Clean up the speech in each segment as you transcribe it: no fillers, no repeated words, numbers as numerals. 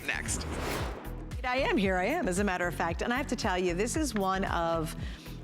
Next. Here I am, as a matter of fact. And I have to tell you, this is one of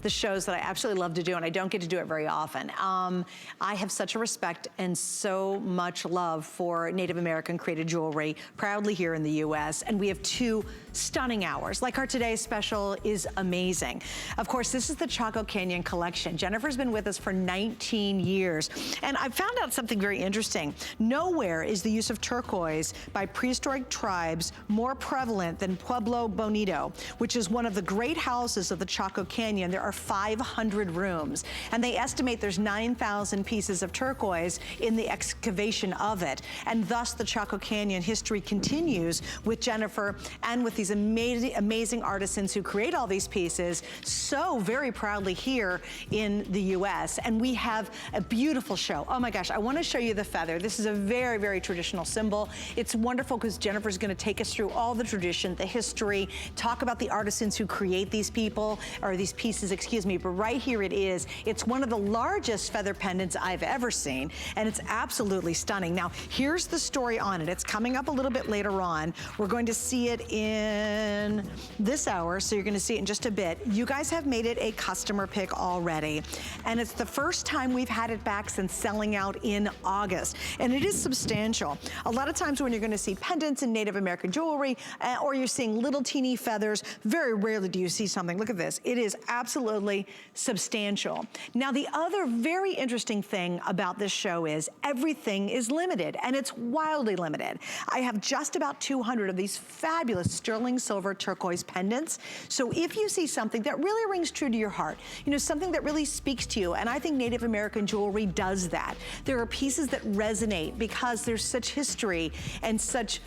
the shows that I absolutely love to do, and I don't get to do it very often. I have such a respect and so much love for Native American created jewelry, proudly here in the US, and we have two stunning hours. Like our today's special is amazing. Of course, this is the Chaco Canyon collection. Jennifer's been with us for 19 years, and I found out something very interesting. Nowhere is the use of turquoise by prehistoric tribes more prevalent than Pueblo Bonito, which is one of the great houses of the Chaco Canyon. There are 500 rooms, and they estimate there's 9,000 pieces of turquoise in the excavation of it, and thus the Chaco Canyon history continues with Jennifer and with these amazing artisans who create all these pieces so very proudly here in the US. And we have a beautiful show. Oh my gosh, I want to show you the feather. This is a very, very traditional symbol. It's wonderful because Jennifer's going to take us through all the tradition, the history, talk about the artisans who create these people, or these pieces, excuse me, but right here it is. It's one of the largest feather pendants I've ever seen, and it's absolutely stunning. Now, here's the story on it. It's coming up a little bit later on. We're going to see it in this hour, so you're going to see it in just a bit. You guys have made it a customer pick already, and it's the first time we've had it back since selling out in August, and it is substantial. A lot of times when you're going to see pendants in Native American jewelry, or you're seeing little teeny feathers, very rarely do you see something. Look at this. It is absolutely substantial. Now, the other very interesting thing about this show is everything is limited, and it's wildly limited. I have just about 200 of these fabulous sterling silver turquoise pendants. So if you see something that really rings true to your heart, you know, something that really speaks to you, and I think Native American jewelry does that. There are pieces that resonate because there's such history and such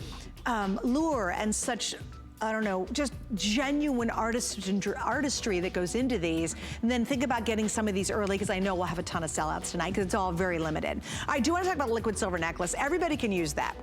lure and such, I don't know, just genuine artistry that goes into these. And then think about getting some of these early, because I know we'll have a ton of sellouts tonight because it's all very limited. I do want to talk about liquid silver necklace. Everybody can use that.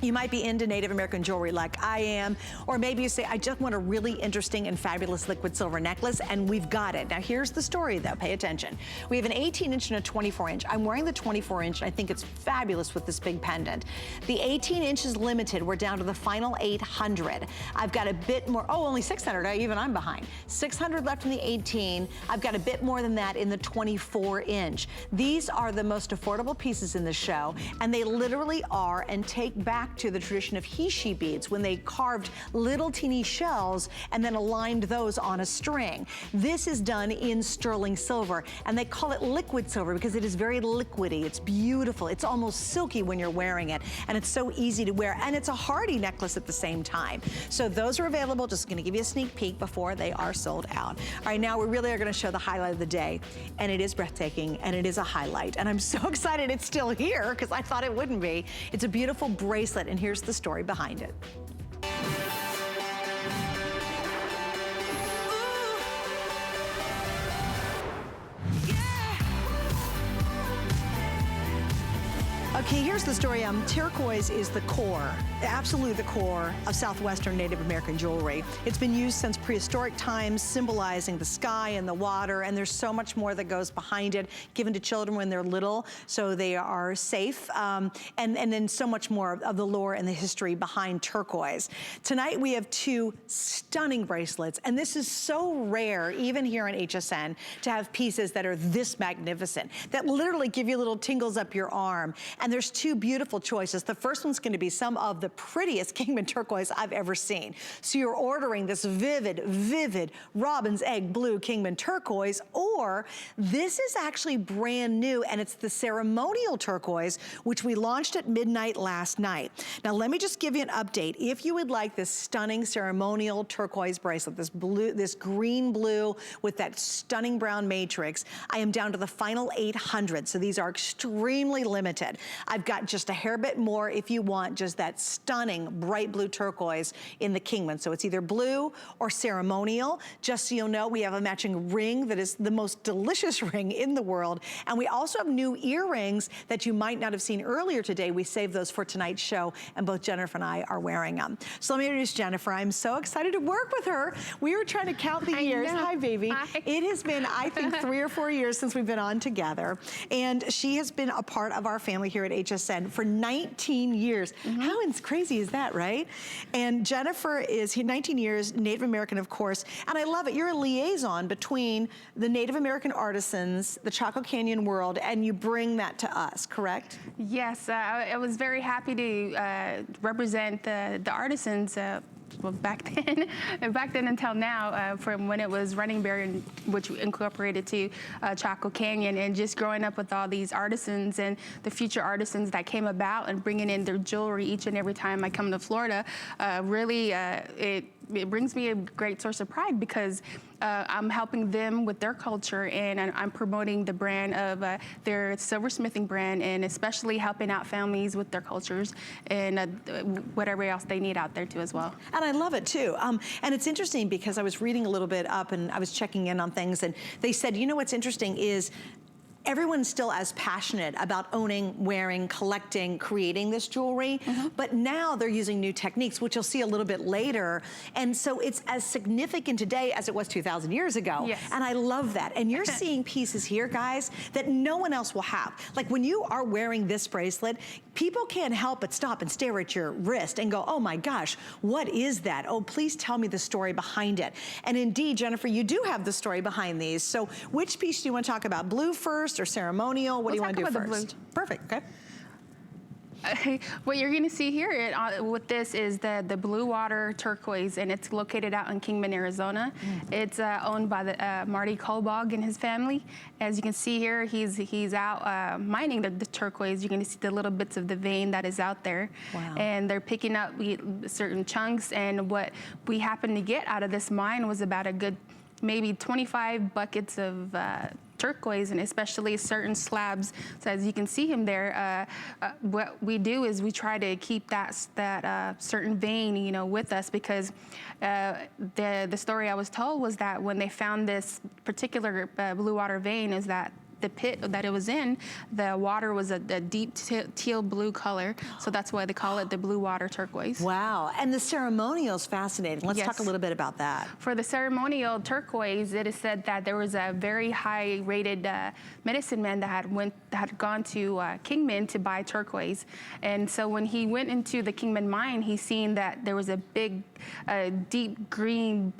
You might be into Native American jewelry like I am, or maybe you say, I just want a really interesting and fabulous liquid silver necklace, and we've got it. Now here's the story though, pay attention. We have an 18-inch and a 24-inch. I'm wearing the 24-inch, and I think it's fabulous with this big pendant. The 18-inch is limited. We're down to the final 800. I've got a bit more, oh, only 600, even I'm behind. 600 left in the 18. I've got a bit more than that in the 24-inch. These are the most affordable pieces in the show, and they literally are and take back to the tradition of Hishi beads, when they carved little teeny shells and then aligned those on a string. This is done in sterling silver, and they call it liquid silver because it is very liquidy. It's beautiful. It's almost silky when you're wearing it, and it's so easy to wear, and it's a hardy necklace at the same time. So those are available. Just going to give you a sneak peek before they are sold out. All right, now we really are going to show the highlight of the day, and it is breathtaking, and it is a highlight, and I'm so excited it's still here because I thought it wouldn't be. It's a beautiful bracelet, and here's the story behind it. Okay, here's the story. Turquoise is the core, absolutely the core of Southwestern Native American jewelry. It's been used since prehistoric times, symbolizing the sky and the water, and there's so much more that goes behind it, given to children when they're little, so they are safe, and then so much more of the lore and the history behind turquoise. Tonight we have two stunning bracelets, and this is so rare, even here in HSN, to have pieces that are this magnificent, that literally give you little tingles up your arm. And there's two beautiful choices. The first one's going to be some of the prettiest Kingman turquoise I've ever seen. So you're ordering this vivid robin's egg blue Kingman turquoise, or this is actually brand new, and it's the ceremonial turquoise, which we launched at midnight last night. Now let me just give you an update. If you would like this stunning ceremonial turquoise bracelet, this green blue with that stunning brown matrix, I am down to the final 800. So these are extremely limited. I've got just a hair bit more if you want just that stunning bright blue turquoise in the Kingman. So it's either blue or ceremonial. Just so you'll know, we have a matching ring that is the most delicious ring in the world. And we also have new earrings that you might not have seen earlier today. We saved those for tonight's show, and both Jennifer and I are wearing them. So let me introduce Jennifer. I'm so excited to work with her. We were trying to count the years. Hi, baby. Hi. It has been, I think, 3 or 4 years since we've been on together. And she has been a part of our family here here at HSN for 19 years. How crazy is that, right? And Jennifer is here 19 years, Native American, of course, and I love it. You're a liaison between the Native American artisans, the Chaco Canyon world, and you bring that to us, correct? Yes, I was very happy to represent the artisans well, back then until now, from when it was Running Bear, which incorporated to Chaco Canyon, and just growing up with all these artisans and the future artisans that came about and bringing in their jewelry each and every time I come to Florida, really it brings me a great source of pride because I'm helping them with their culture, and I'm promoting the brand of their silversmithing brand, and especially helping out families with their cultures and whatever else they need out there too as well. And I love it too. And it's interesting because I was reading a little bit up and I was checking in on things, and they said, you know what's interesting is everyone's still as passionate about owning, wearing, collecting, creating this jewelry, but now they're using new techniques, which you'll see a little bit later. And so it's as significant today as it was 2,000 years ago. Yes. And I love that. And you're seeing pieces here, guys, that no one else will have. Like when you are wearing this bracelet, people can't help but stop and stare at your wrist and go, oh my gosh, what is that? Oh, please tell me the story behind it. And indeed, Jennifer, you do have the story behind these. So which piece do you want to talk about? Blue first or ceremonial? What do you want to do first? Perfect, okay. What you're going to see here with this is the blue water turquoise, and it's located out in Kingman, Arizona. It's owned by the Marty Kolbog and his family. As you can see here, he's out mining the turquoise. You're going to see the little bits of the vein that is out there. Wow. And they're picking up certain chunks, and what we happened to get out of this mine was about a good maybe 25 buckets of turquoise, and especially certain slabs. So as you can see him there, what we do is we try to keep that certain vein, you know, with us, because the story I was told was that when they found this particular blue water vein, is that the pit that it was in, the water was a deep teal blue color, so that's why they call it the blue water turquoise. Wow, and the ceremonial is fascinating. Let's talk a little bit about that. For the ceremonial turquoise, it is said that there was a very high-rated medicine man that had gone to Kingman to buy turquoise, and so when he went into the Kingman mine, he seen that there was a big, deep green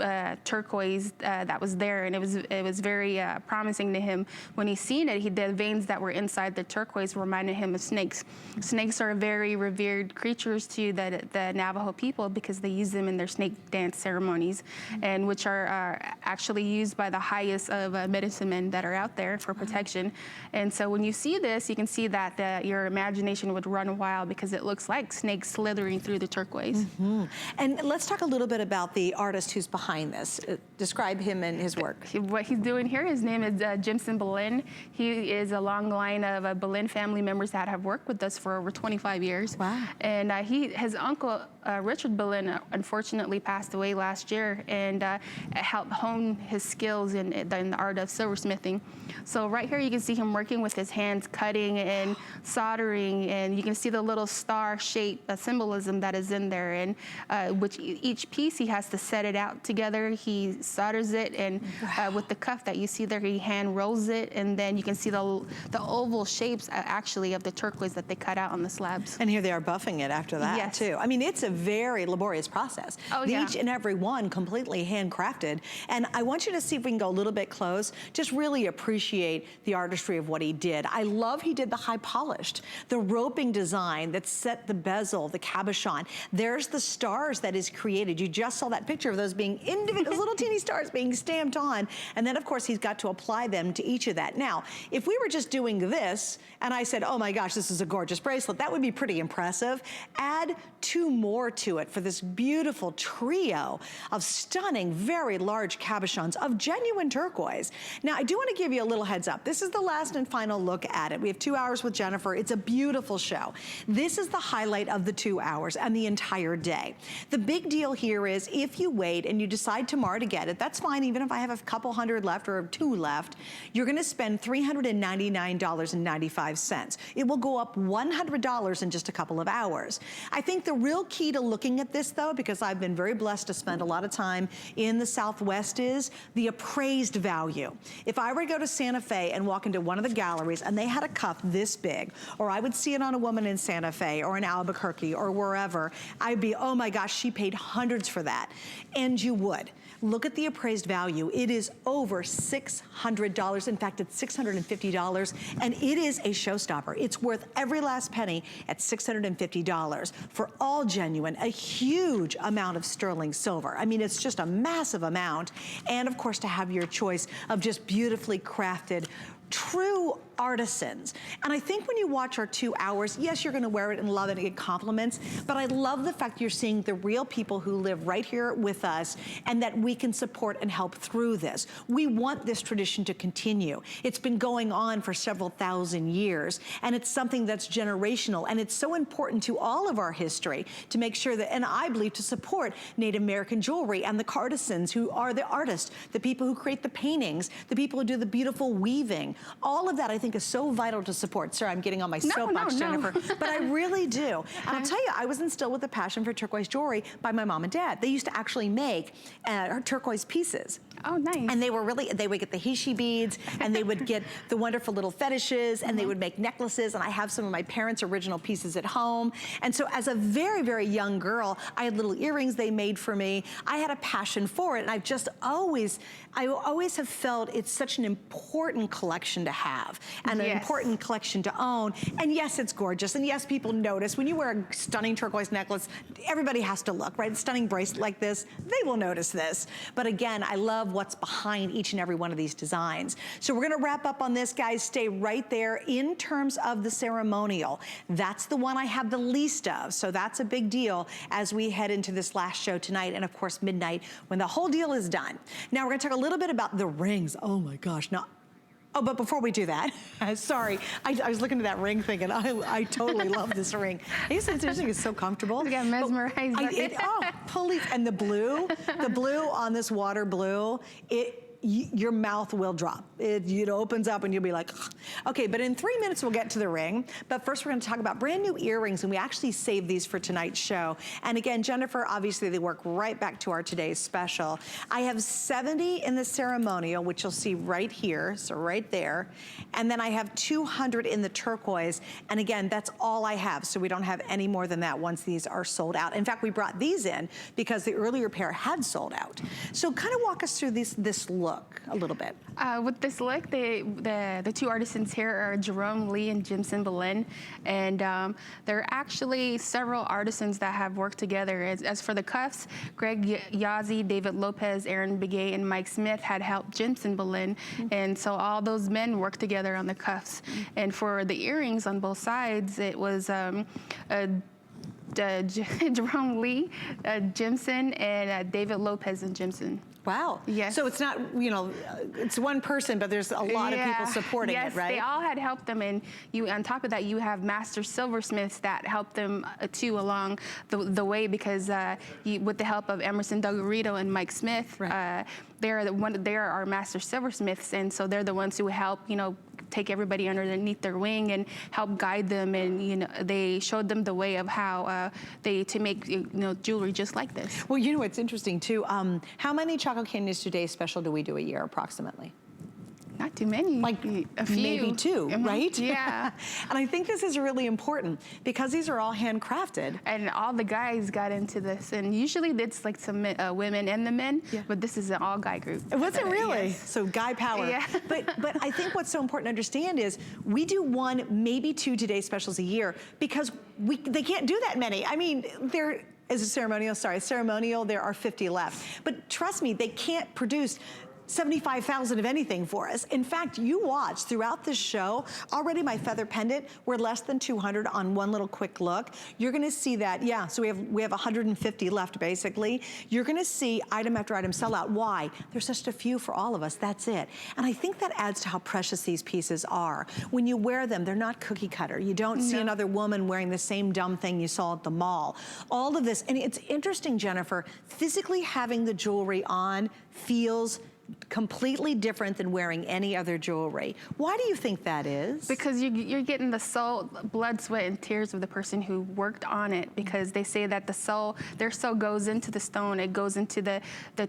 turquoise that was there, and it was very promising to him. When he seen it, the veins that were inside the turquoise reminded him of snakes. Snakes are very revered creatures to the Navajo people because they use them in their snake dance ceremonies, and which are actually used by the highest of medicine men that are out there for protection. And so when you see this, you can see that your imagination would run wild because it looks like snakes slithering through the turquoise. And let's talk a little bit about the artist who's behind this. Describe him and his work. What he's doing here, his name is Jimson Boleyn. He is a long line of Boleyn family members that have worked with us for over 25 years. Wow. And his uncle, Richard Boleyn, unfortunately passed away last year, and helped hone his skills in the art of silversmithing. So right here you can see him working with his hands, cutting and soldering, and you can see the little star shape symbolism that is in there, and which each piece he has to set it out together. He solders it, and with the cuff that you see there, he hand rolls it, and then you can see the oval shapes actually of the turquoise that they cut out on the slabs. And here they are buffing it after that too. I mean, it's a very laborious process. Each and every one completely handcrafted. And I want you to see if we can go a little bit close, just really appreciate the artistry of what he did. I love he did the high polished, the roping design that set the bezel, the cabochon. There's the stars that is created. You just saw that picture of those being individual little teeny stars being stamped on. And then of course he's got to apply them to each of that. Now, if we were just doing this and I said, oh my gosh, this is a gorgeous bracelet, that would be pretty impressive. Add two more to it for this beautiful trio of stunning, very large cabochons of genuine turquoise. Now, I do want to give you a little heads up. This is the last and final look at it. We have 2 hours with Jennifer. It's a beautiful show. This is the highlight of the 2 hours and the entire day. The big deal here is if you wait and you decide tomorrow to get it, that's fine, even if I have a couple hundred left or 2 left, you're going to spend $399.95. It will go up $100 in just a couple of hours. I think the real key to looking at this though, because I've been very blessed to spend a lot of time in the Southwest, is the appraised value. If I were to go to Santa Fe and walk into one of the galleries and they had a cuff this big, or I would see it on a woman in Santa Fe or in Albuquerque or wherever, I'd be, oh my gosh, she paid hundreds for that. And you would. Look at the appraised value. It is over $600. In fact, it's $650, and it is a showstopper. It's worth every last penny at $650 for all genuine, a huge amount of sterling silver. I mean, it's just a massive amount. And of course, to have your choice of just beautifully crafted, true artisans. And I think when you watch our 2 hours, yes, you're gonna wear it and love it and get compliments, but I love the fact you're seeing the real people who live right here with us and that we can support and help through this. We want this tradition to continue. It's been going on for several thousand years, and it's something that's generational, and it's so important to all of our history to make sure that, and I believe, to support Native American jewelry and the artisans who are the artists, the people who create the paintings, the people who do the beautiful weaving. All of that, I think, is so vital to support. Sorry, I'm getting on my soapbox, Jennifer, but I really do. And I'll tell you, I was instilled with a passion for turquoise jewelry by my mom and dad. They used to actually make turquoise pieces. Oh, nice. And they would get the hishi beads, and they would get the wonderful little fetishes, and they would make necklaces, and I have some of my parents' original pieces at home. And so as a very, very young girl, I had little earrings they made for me. I had a passion for it, and I've just always, I always have felt it's such an important collection to have, and an important collection to own. And yes, it's gorgeous, and yes, people notice. When you wear a stunning turquoise necklace, everybody has to look, right? A stunning bracelet like this, they will notice this. But again, I love what's behind each and every one of these designs. So we're gonna wrap up on this, guys. Stay right there. In terms of the ceremonial, that's the one I have the least of, so that's a big deal as we head into this last show tonight, and of course midnight when the whole deal is done. Now we're gonna talk a little bit about the rings. Oh my gosh, now, oh, but before we do that, sorry, I was looking at that ring thinking, I totally love this ring. This thing is so comfortable. I got mesmerized. Police, and the blue on this water blue, your mouth will drop. It opens up and you'll be like, ugh. Okay, but in 3 minutes we'll get to the ring. But first we're gonna talk about brand new earrings, and we actually saved these for tonight's show. And again, Jennifer, obviously they work right back to our today's special. I have 70 in the ceremonial, which you'll see right here, so right there. And then I have 200 in the turquoise. And again, that's all I have, so we don't have any more than that once these are sold out. In fact, we brought these in because the earlier pair had sold out. So kind of walk us through this look a little bit. With this look, the two artisans here are Jerome Lee and Jimson Boleyn, and there are actually several artisans that have worked together. As for the cuffs, Greg Yazzie, David Lopez, Aaron Begay, and Mike Smith had helped Jimson Boleyn, and so all those men worked together on the cuffs. And for the earrings on both sides, it was Jerome Lee, Jimson, and David Lopez and Jimson. Wow. Yes. So it's not, it's one person, but there's a lot of people supporting it, right? Yes, they all had helped them, and on top of that, you have master silversmiths that helped them too along the way, because with the help of Emerson Duggarito and Mike Smith, right. they are our master silversmiths, and so they're the ones who help, take everybody underneath their wing and help guide them, and they showed them the way of how to make jewelry just like this. Well, it's interesting too. How many Chaco Canyons Today special do we do a year approximately? Not too many. Like a few. Maybe two, right? Yeah. And I think this is really important because these are all handcrafted. And all the guys got into this, and usually it's like some women and the men, but this is an all guy group. Was it really? Yes. So guy power. Yeah. But I think what's so important to understand is we do one, maybe two Today specials a year because they can't do that many. I mean, there is a ceremonial, there are 50 left. But trust me, they can't produce 75,000 of anything for us. In fact, you watch throughout this show, already my feather pendant, we're less than 200 on one little quick look. You're gonna see that, so we have 150 left basically. You're gonna see item after item sell out. Why? There's just a few for all of us, that's it. And I think that adds to how precious these pieces are. When you wear them, they're not cookie cutter. You don't see another woman wearing the same dumb thing you saw at the mall. All of this, and it's interesting, Jennifer, physically having the jewelry on feels completely different than wearing any other jewelry. Why do you think that is? Because you're getting the soul, blood, sweat, and tears of the person who worked on it, because they say that their soul goes into the stone, it goes into the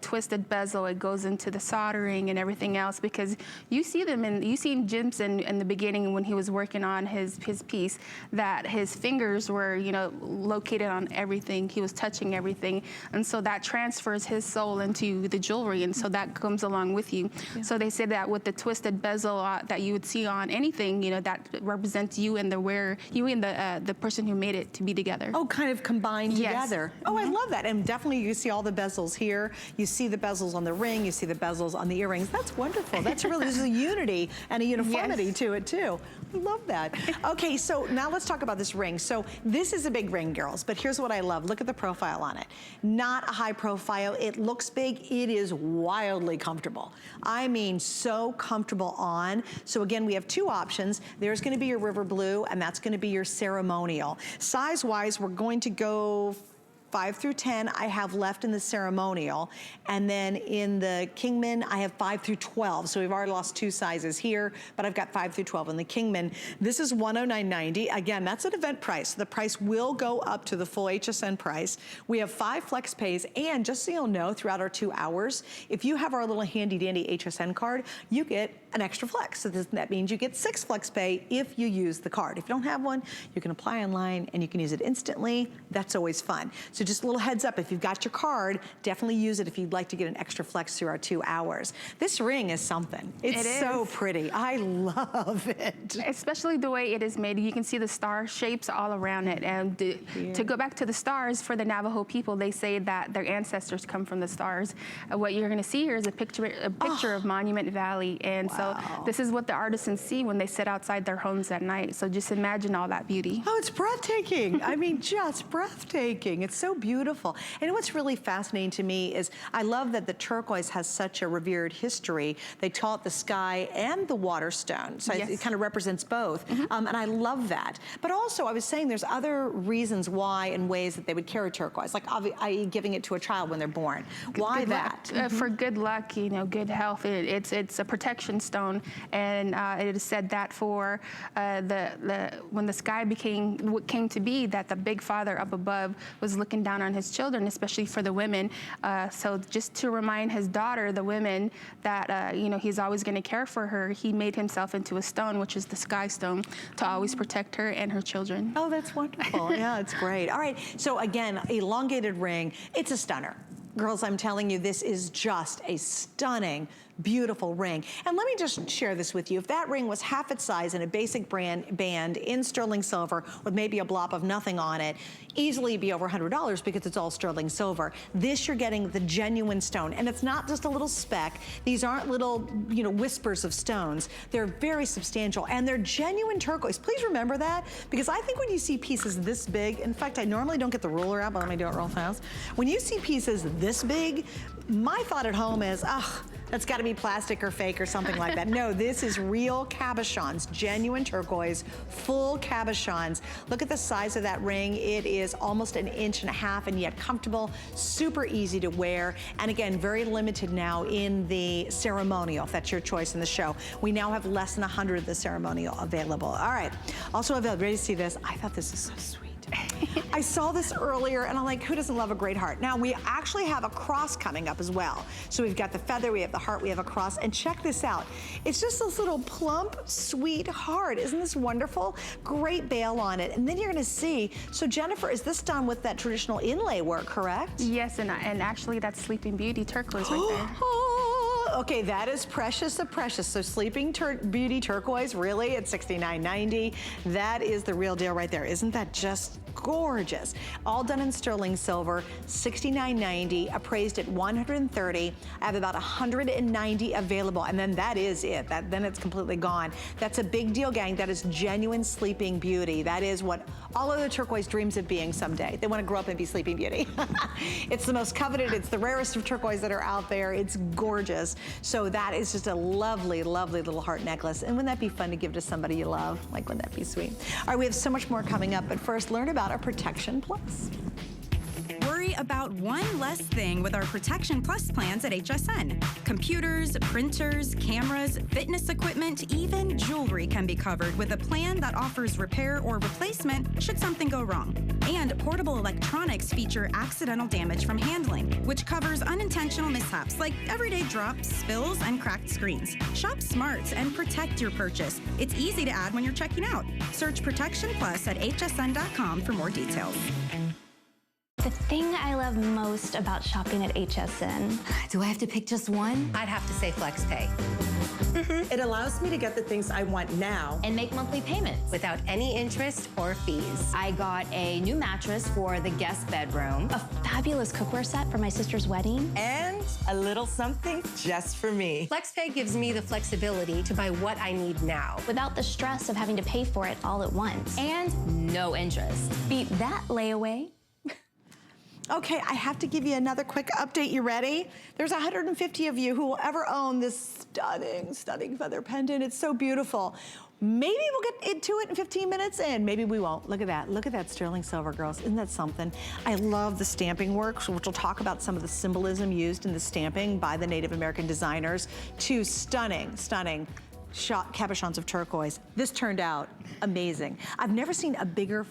twisted bezel, it goes into the soldering and everything else, because you see them, and you seen Jim's in the beginning when he was working on his piece, that his fingers were, you know, located on everything, he was touching everything, and so that transfers his soul into the jewelry, and so that comes along with you. Yeah. So they say that with the twisted bezel that you would see on anything, you know, that represents you and the wearer, you and the person who made it to be together. Oh, kind of combined yes. together. Oh, I love that. And definitely you see all the bezels here. You see the bezels on the ring. You see the bezels on the earrings. That's wonderful. That's really, there's a unity and a uniformity yes. to it too. I love that. Okay, so now let's talk about this ring. So this is a big ring, girls, but here's what I love. Look at the profile on it. Not a high profile. It looks big. It is wildly comfortable. I mean, so comfortable on. So again, we have two options. There's gonna be your river blue, and that's gonna be your ceremonial. Size-wise, we're going to go 5 through 10 I have left in the ceremonial, and then in the Kingman I have 5 through 12. So we've already lost 2 sizes here, but I've got 5 through 12 in the Kingman. This is $109.90. Again, that's an event price. The price will go up to the full HSN price. We have 5 flex pays, and just so you'll know, throughout our 2 hours, if you have our little handy dandy HSN card, you get an extra flex. So that means you get 6 flex pay if you use the card. If you don't have one, you can apply online and you can use it instantly. That's always fun. So just a little heads up, if you've got your card, definitely use it if you'd like to get an extra flex through our 2 hours. This ring is something. It's so pretty. I love it. Especially the way it is made. You can see the star shapes all around it. And to go back to the stars, for the Navajo people, they say that their ancestors come from the stars. What you're going to see here is a picture of Monument Valley. And so this is what the artisans see when they sit outside their homes at night. So just imagine all that beauty. Oh, it's breathtaking. I mean, just breathtaking. It's so beautiful. And what's really fascinating to me is I love that the turquoise has such a revered history. They call it the sky and the water stone. So yes. It kind of represents both. And I love that. But also, I was saying there's other reasons why and ways that they would carry turquoise, like i.e. giving it to a child when they're born. Why good that? For good luck, you know, good health. It's a protection stone, and it is said that for when the sky came to be, that the big father up above was looking down on his children, especially for the women. So just to remind his daughter, the women, that you know, he's always going to care for her, he made himself into a stone, which is the sky stone, to always protect her and her children. Oh, that's wonderful. Yeah, it's great. All right, so again, elongated ring, it's a stunner. Girls, I'm telling you, this is just a stunning, beautiful ring. And let me just share this with you. If that ring was half its size in a basic band in sterling silver with maybe a blob of nothing on it, easily be over $100 because it's all sterling silver. This, you're getting the genuine stone. And it's not just a little speck. These aren't little, you know, whispers of stones. They're very substantial, and they're genuine turquoise. Please remember that, because I think when you see pieces this big, in fact, I normally don't get the ruler out, but let me do it real fast. When you see pieces this big, my thought at home is, that's got to be plastic or fake or something like that. No, this is real cabochons, genuine turquoise, full cabochons. Look at the size of that ring. It is almost 1.5 inches, and yet comfortable, super easy to wear. And again, very limited now in the ceremonial, if that's your choice in the show. We now have less than 100 of the ceremonial available. All right, also available. Ready to see this? I thought this is so sweet. I saw this earlier and I'm like, who doesn't love a great heart? Now we actually have a cross coming up as well. So we've got the feather, we have the heart, we have a cross, and check this out. It's just this little plump, sweet heart. Isn't this wonderful? Great bail on it. And then you're gonna see, so Jennifer, is this done with that traditional inlay work, correct? Yes, and actually that's Sleeping Beauty turquoise right there. Okay, that is precious of precious. So Sleeping Beauty turquoise, really, at $69.90. That is the real deal right there. Isn't that just gorgeous? All done in sterling silver, $69.90, appraised at $130. I have about 190 available, and then that is it. Then it's completely gone. That's a big deal, gang. That is genuine Sleeping Beauty. That is what all other turquoise dreams of being someday. They want to grow up and be Sleeping Beauty. It's the most coveted. It's the rarest of turquoise that are out there. It's gorgeous. So that is just a lovely, lovely little heart necklace. And wouldn't that be fun to give to somebody you love? Like, wouldn't that be sweet? All right, we have so much more coming up, but first, learn about our Protection Plus. Worry about one less thing with our Protection Plus plans at HSN. Computers, printers, cameras, fitness equipment, even jewelry can be covered with a plan that offers repair or replacement should something go wrong. And portable electronics feature accidental damage from handling, which covers unintentional mishaps like everyday drops, spills, and cracked screens. Shop smart and protect your purchase. It's easy to add when you're checking out. Search Protection Plus at hsn.com for more details. The thing I love most about shopping at HSN. Do I have to pick just one? I'd have to say FlexPay. It allows me to get the things I want now And make monthly payments. Without any interest or fees. I got a new mattress for the guest bedroom. A fabulous cookware set for my sister's wedding. and a little something just for me. FlexPay gives me the flexibility to buy what I need now. Without the stress of having to pay for it all at once. And no interest. Beat that layaway. Okay, I have to give you another quick update. You ready? There's 150 of you who will ever own this stunning, stunning feather pendant. It's so beautiful. Maybe we'll get into it in 15 minutes and maybe we won't. Look at that. Look at that sterling silver, girls. Isn't that something? I love the stamping work, which we'll talk about some of the symbolism used in the stamping by the Native American designers, to stunning, stunning cabochons of turquoise. This turned out amazing. I've never seen a bigger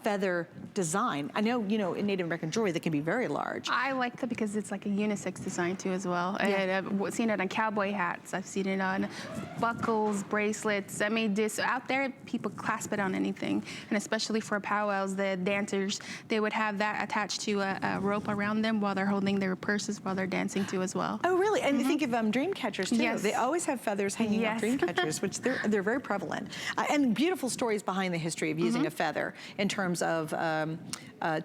feather design. I know, you know, in Native American jewelry, they can be very large. I like that because it's like a unisex design too as well. Yeah. And I've seen it on cowboy hats. I've seen it on buckles, bracelets. I mean, just out there, people clasp it on anything. And especially for powwows, the dancers, they would have that attached to a rope around them while they're holding their purses while they're dancing too as well. Oh, really? And think of dream catchers too. Yes. They always have feathers hanging Yes. off dream catchers, which they're very prevalent. And beautiful stories behind the history of using a feather in terms of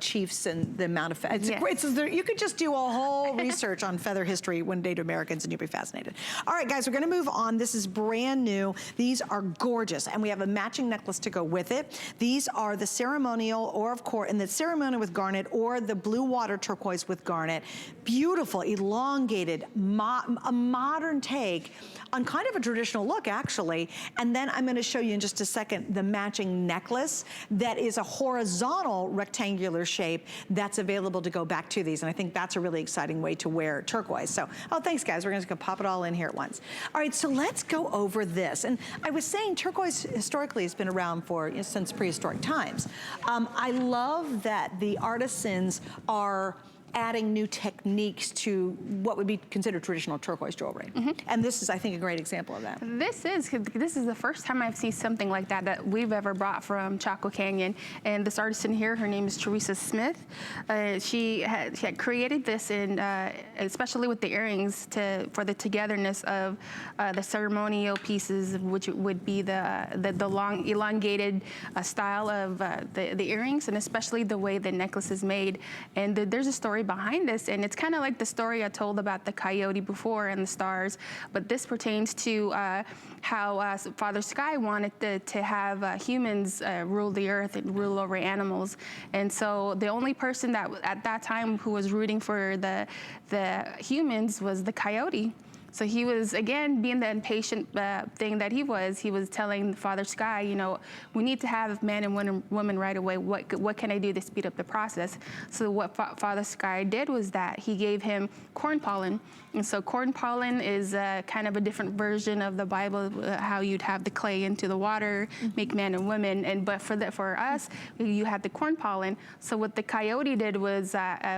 chiefs and the amount of feathers. Yes. You could just do a whole research on feather history when Native Americans and you'll be fascinated. All right, guys, we're gonna move on. This is brand new. These are gorgeous, and we have a matching necklace to go with it. These are the ceremonial, or of course, in the ceremonial with garnet, or the blue water turquoise with garnet. Beautiful, elongated, a modern take on kind of a traditional look, actually. And then I'm gonna show you in just a second the matching necklace that is a horizontal rectangular shape that's available to go back to these. And I think that's a really exciting way to wear turquoise. So, oh, thanks guys. We're gonna pop it all in here at once. All right, so let's go over this. And I was saying turquoise historically has been around for, since prehistoric times. I love that the artisans are adding new techniques to what would be considered traditional turquoise jewelry. And this is, I think, a great example of that. This is the first time I've seen something like that we've ever brought from Chaco Canyon. And this artisan here, her name is Teresa Smith. She had created this, in, especially with the earrings, for the togetherness of the ceremonial pieces, which would be the long elongated style of the earrings, and especially the way the necklace is made. And there's a story behind this, and it's kind of like the story I told about the coyote before and the stars, but this pertains to how Father Sky wanted to have humans rule the earth and rule over animals. And so the only person that at that time who was rooting for the humans was the coyote. So he was, again, being the impatient thing that he was telling Father Sky, you know, we need to have man and woman right away. What can I do to speed up the process? So what Father Sky did was that he gave him corn pollen. And so corn pollen is kind of a different version of the Bible, how you'd have the clay into the water, make man and women. But for us, you had the corn pollen. So what the coyote did was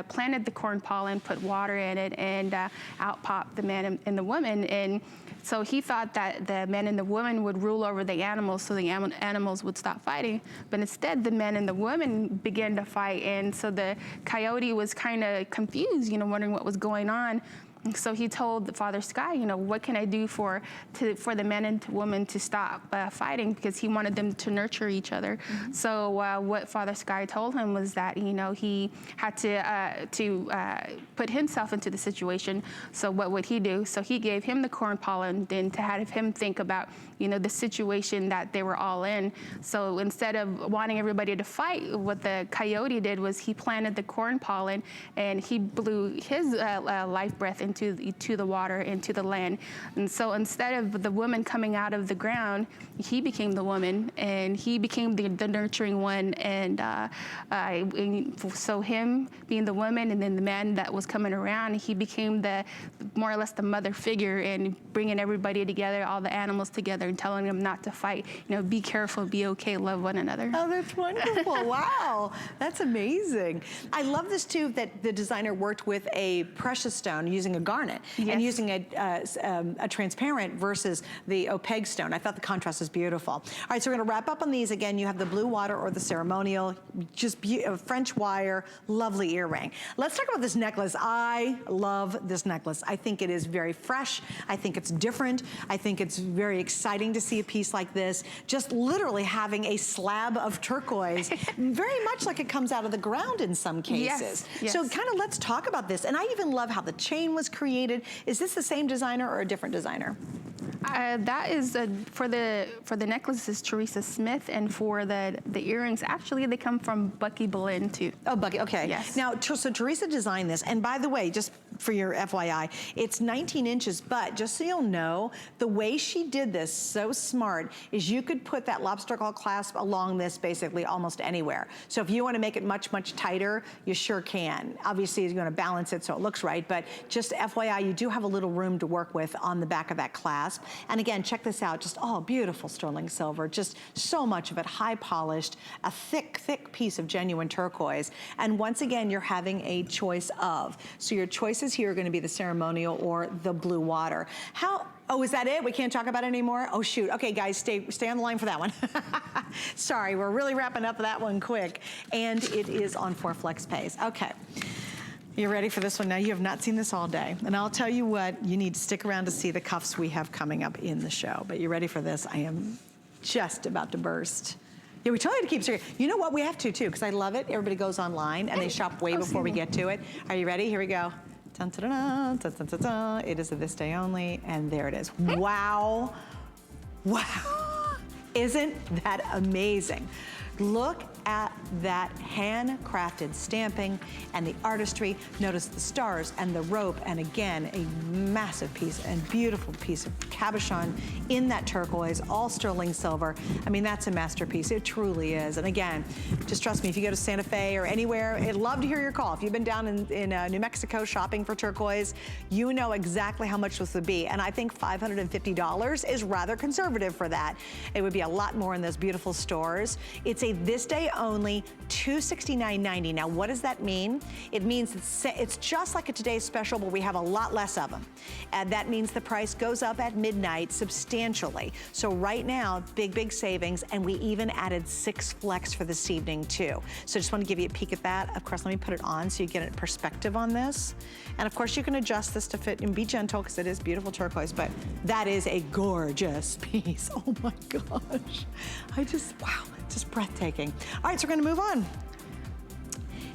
planted the corn pollen, put water in it, and out popped the man and the woman. And so he thought that the man and the woman would rule over the animals, so the animals would stop fighting. But instead, the man and the woman began to fight. And so the coyote was kind of confused, you know, wondering what was going on. So he told Father Sky, you know, what can I do for the man and woman to stop fighting, because he wanted them to nurture each other. So what Father Sky told him was that, you know, he had to put himself into the situation. So what would he do? So he gave him the corn pollen, then to have him think about, you know, the situation that they were all in. So instead of wanting everybody to fight, what the coyote did was he planted the corn pollen and he blew his life breath into the water, into the land. And so instead of the woman coming out of the ground, he became the woman, and he became the nurturing one. And so him being the woman, and then the man that was coming around, he became more or less the mother figure, and bringing everybody together, all the animals together, and telling them not to fight. Be careful, be okay, love one another. Oh, that's wonderful. Wow, that's amazing. I love this too, that the designer worked with a precious stone using a garnet, and using a transparent versus the opaque stone. I thought the contrast was beautiful. All right, so we're gonna wrap up on these. Again, you have the blue water or the ceremonial, just French wire, lovely earring. Let's talk about this necklace. I love this necklace. I think it is very fresh. I think it's different. I think it's very exciting to see a piece like this. Just literally having a slab of turquoise, very much like it comes out of the ground in some cases. Yes. So kind of let's talk about this. And I even love how the chain was created. Is this the same designer or a different designer? That is for the necklace is Teresa Smith, and for the earrings, actually they come from Bucky Boleyn too. Oh, Bucky, okay. Yes. Now, so Teresa designed this, and by the way, just for your FYI, it's 19 inches, but just so you'll know, the way she did this, so smart, is you could put that lobster claw clasp along this basically almost anywhere. So if you want to make it much, much tighter, you sure can. Obviously, you're going to balance it so it looks right, but just FYI, you do have a little room to work with on the back of that clasp. And again, check this out, just all beautiful sterling silver, just so much of it, high polished, a thick, thick piece of genuine turquoise. And once again, you're having a choice of. So your choices here are going to be the ceremonial or the blue water. Oh, is that it? We can't talk about it anymore? Oh, shoot. Okay, guys, stay on the line for that one. Sorry, we're really wrapping up that one quick. And it is on 4 flex pays. Okay. You're ready for this one? Now, you have not seen this all day. And I'll tell you what, you need to stick around to see the cuffs we have coming up in the show. But you ready for this? I am just about to burst. Yeah, we told you to keep serious. You know what? We have to, too, because I love it. Everybody goes online, and they shop way before we get to it. Are you ready? Here we go. Dun, dun, dun, dun, dun, dun, dun. It is a this day only, and there it is. Wow. Wow. Isn't that amazing? Look at that handcrafted stamping and the artistry. Notice the stars and the rope, and again, a massive piece and beautiful piece of cabochon in that turquoise, all sterling silver. I mean, that's a masterpiece. It truly is. And again, just trust me, if you go to Santa Fe or anywhere, I'd love to hear your call. If you've been down in New Mexico shopping for turquoise, you know exactly how much this would be. And I think $550 is rather conservative for that. It would be a lot more in those beautiful stores. It's a this day only, $269.90. Now, what does that mean? It means it's just like a today's special, but we have a lot less of them. And that means the price goes up at midnight substantially. So right now, big, big savings, and we even added 6 flex for this evening too. So just want to give you a peek at that. Of course, let me put it on so you get a perspective on this. And of course, you can adjust this to fit and be gentle because it is beautiful turquoise, but that is a gorgeous piece. Oh my gosh. Wow, just breathtaking. All right, so we're gonna move on.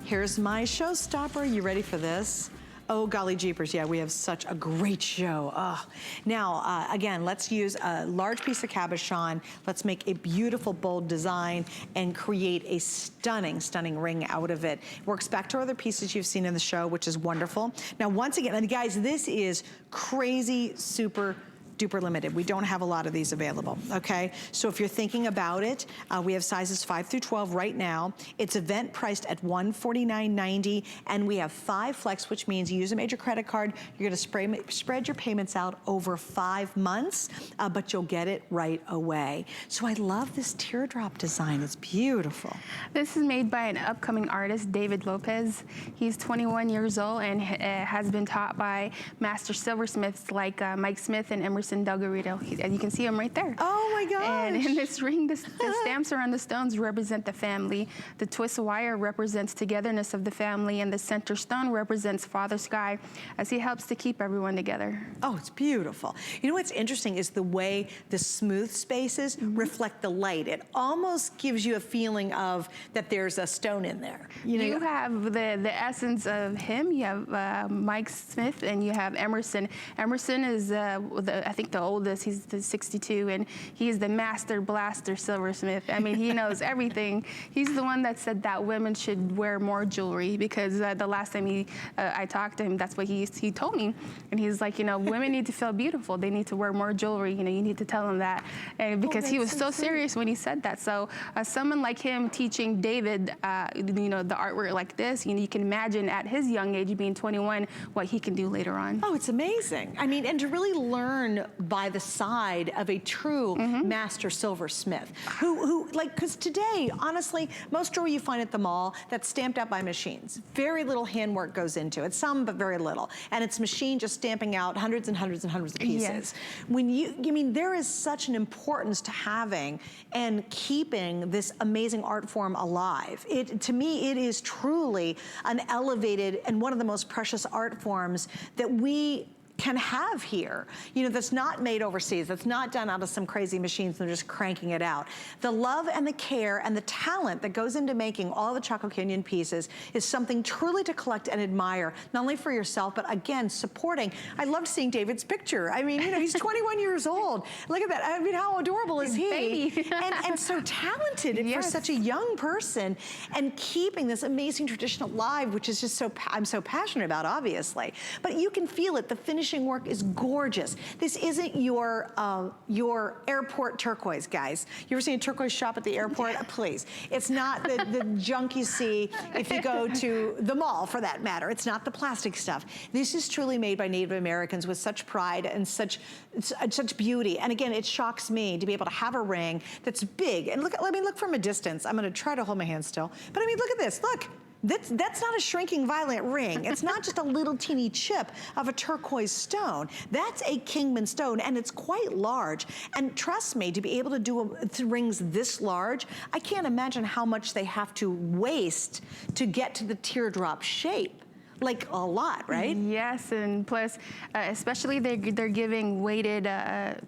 Here's my showstopper. You ready for this? Oh, golly jeepers, yeah, we have such a great show. Now, again, let's use a large piece of cabochon. Let's make a beautiful, bold design and create a stunning, stunning ring out of it. Works back to other pieces you've seen in the show, which is wonderful. Now, once again, and guys, this is crazy, super duper limited. We don't have a lot of these available, okay? So if you're thinking about it, we have sizes 5 through 12 right now. It's event priced at $149.90, and we have 5 flex, which means you use a major credit card, you're gonna spread your payments out over 5 months, but you'll get it right away. So I love this teardrop design, it's beautiful. This is made by an upcoming artist, David Lopez. He's 21 years old and has been taught by master silversmiths like Mike Smith and Emerson Delgarito. And you can see him right there. Oh my gosh. And in this ring, the stamps around the stones represent the family. The twist wire represents togetherness of the family, and the center stone represents Father Sky as he helps to keep everyone together. Oh, it's beautiful. You know what's interesting is the way the smooth spaces reflect the light. It almost gives you a feeling of that there's a stone in there. You have the essence of him. You have Mike Smith and you have Emerson. Emerson is, I think the oldest, he's the 62, and he's the master blaster silversmith. I mean, he knows everything. He's the one that said that women should wear more jewelry, because the last time I talked to him, that's what he told me. And he's like, you know, women need to feel beautiful. They need to wear more jewelry. You know, you need to tell them that. And because he was so serious when he said that. So someone like him teaching David, you know, the artwork like this, you know, you can imagine at his young age, being 21, what he can do later on. Oh, it's amazing. I mean, and to really learn by the side of a true master silversmith who like, because today, honestly, most jewelry you find at the mall, that's stamped out by machines. Very little handwork goes into it, some, but very little. And it's machine just stamping out hundreds and hundreds and hundreds of pieces. Yes. When I mean, there is such an importance to having and keeping this amazing art form alive. To me, it is truly an elevated and one of the most precious art forms that we can have here, you know, that's not made overseas, that's not done out of some crazy machines and they're just cranking it out. The love and the care and the talent that goes into making all the Chaco Canyon pieces is something truly to collect and admire, not only for yourself, but again, supporting. I loved seeing David's picture. I mean, you know, he's 21 years old. Look at that. I mean, how adorable is he? Baby. and so talented for such a young person, and keeping this amazing tradition alive, which is just I'm so passionate about, obviously. But you can feel it. The finishing work is gorgeous. This isn't your airport turquoise, guys. You ever seen a turquoise shop at the airport? Please. It's not the junk you see if you go to the mall, for that matter. It's not the plastic stuff. This is truly made by Native Americans with such pride and such beauty. And again, it shocks me to be able to have a ring that's big. And let me look from a distance. I'm gonna try to hold my hand still. But I mean, look at this, look. That's not a shrinking violet ring. It's not just a little teeny chip of a turquoise stone. That's a Kingman stone, and it's quite large. And trust me, to be able to do rings this large, I can't imagine how much they have to waste to get to the teardrop shape. Like a lot, right? Yes, and plus, especially they're giving weighted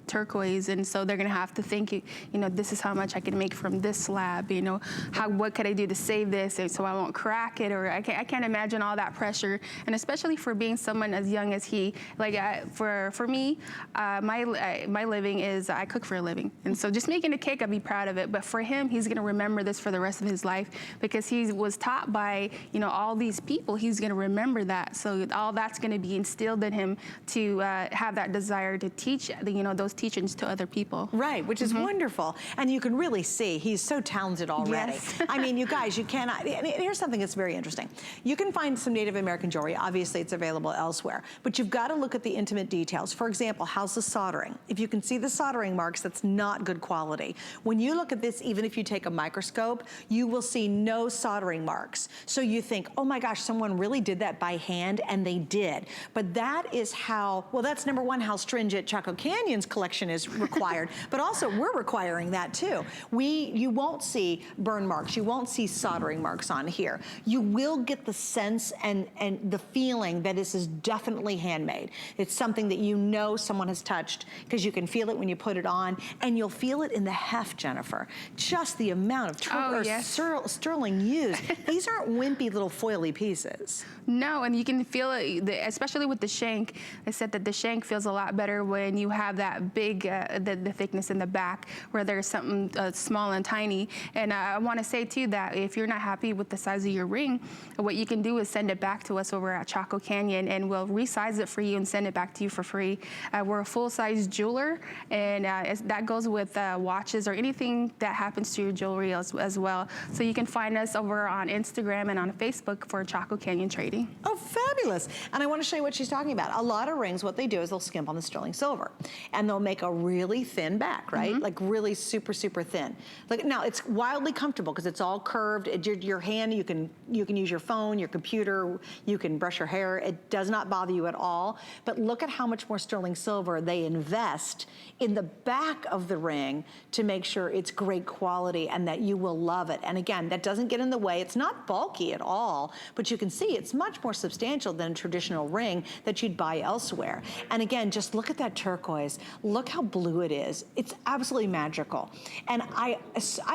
turquoise, and so they're gonna have to think, you know, this is how much I can make from this slab. You know, what could I do to save this, so I won't crack it? Or I can't imagine all that pressure, and especially for being someone as young as he. Like for me, my living is I cook for a living, and so just making a cake, I'd be proud of it. But for him, he's gonna remember this for the rest of his life, because he was taught by, you know, all these people. He's gonna remember that, so all that's going to be instilled in him to have that desire to teach, you know, those teachings to other people. Right, which is wonderful, and you can really see he's so talented already. Yes. I mean, you guys, you cannot. And here's something that's very interesting. You can find some Native American jewelry. Obviously, it's available elsewhere, but you've got to look at the intimate details. For example, how's the soldering? If you can see the soldering marks, that's not good quality. When you look at this, even if you take a microscope, you will see no soldering marks. So you think, oh my gosh, someone really did that by hand, and they did. But that is how, well, that's number one, how stringent Chaco Canyon's collection is required, but also we're requiring that too. You won't see burn marks, you won't see soldering marks on here. You will get the sense and the feeling that this is definitely handmade. It's something that you know someone has touched, because you can feel it when you put it on, and you'll feel it in the heft, Jennifer. Just the amount of sterling used. These aren't wimpy little foily pieces. No, and you can feel it, especially with the shank. I said that the shank feels a lot better when you have that big, the thickness in the back, where there's something small and tiny. And I want to say too that if you're not happy with the size of your ring, what you can do is send it back to us over at Chaco Canyon, and we'll resize it for you and send it back to you for free. We're a full-size jeweler, and that goes with watches or anything that happens to your jewelry as well. So you can find us over on Instagram and on Facebook for Chaco Canyon Trading. Oh, fabulous. And I want to show you what she's talking about. A lot of rings, what they do is they'll skimp on the sterling silver, and they'll make a really thin back, right? Like really super, super thin. Like, now it's wildly comfortable because it's all curved. Your hand, you can use your phone, your computer, you can brush your hair. It does not bother you at all. But look at how much more sterling silver they invest in the back of the ring to make sure it's great quality and that you will love it. And again, that doesn't get in the way. It's not bulky at all, but you can see it's much much more substantial than a traditional ring that you'd buy elsewhere. And again, just look at that turquoise. Look how blue it is. It's absolutely magical. And I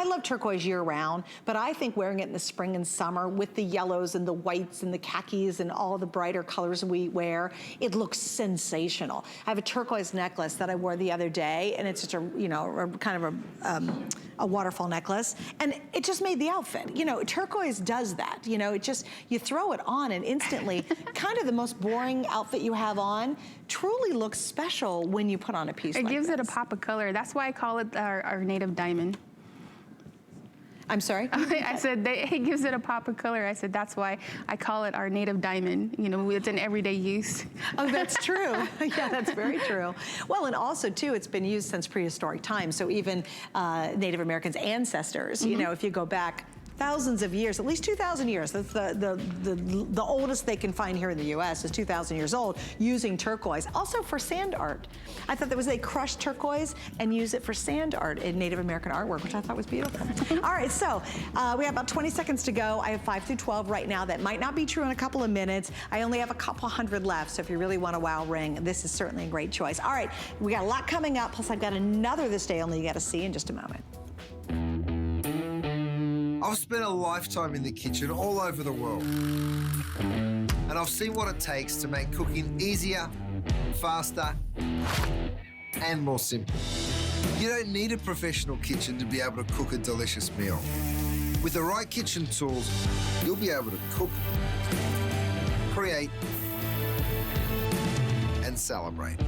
love turquoise year round, but I think wearing it in the spring and summer with the yellows and the whites and the khakis and all the brighter colors we wear, it looks sensational. I have a turquoise necklace that I wore the other day, and it's just a, you know, kind of a waterfall necklace, and it just made the outfit. You know, turquoise does that. You know, it just, you throw it on and instantly, kind of the most boring outfit you have on truly looks special when you put on a piece like this. It gives it a pop of color. That's why I call it our native diamond. I'm sorry? I said it gives it a pop of color. I said that's why I call it our native diamond. You know, it's in everyday use. Oh, that's true. Yeah, that's very true. Well, and also too, it's been used since prehistoric times. So even Native Americans' ancestors, you know, if you go back thousands of years, at least 2,000 years. That's the oldest they can find here in the U.S. is 2,000 years old, using turquoise. Also for sand art. I thought they crushed turquoise and use it for sand art in Native American artwork, which I thought was beautiful. All right, so we have about 20 seconds to go. I have 5 through 12 right now. That might not be true in a couple of minutes. I only have a couple hundred left, so if you really want a wow ring, this is certainly a great choice. All right, we got a lot coming up, plus I've got another This Day Only you got to see in just a moment. I've spent a lifetime in the kitchen all over the world, and I've seen what it takes to make cooking easier, faster, and more simple. You don't need a professional kitchen to be able to cook a delicious meal. With the right kitchen tools, you'll be able to cook, create, and celebrate.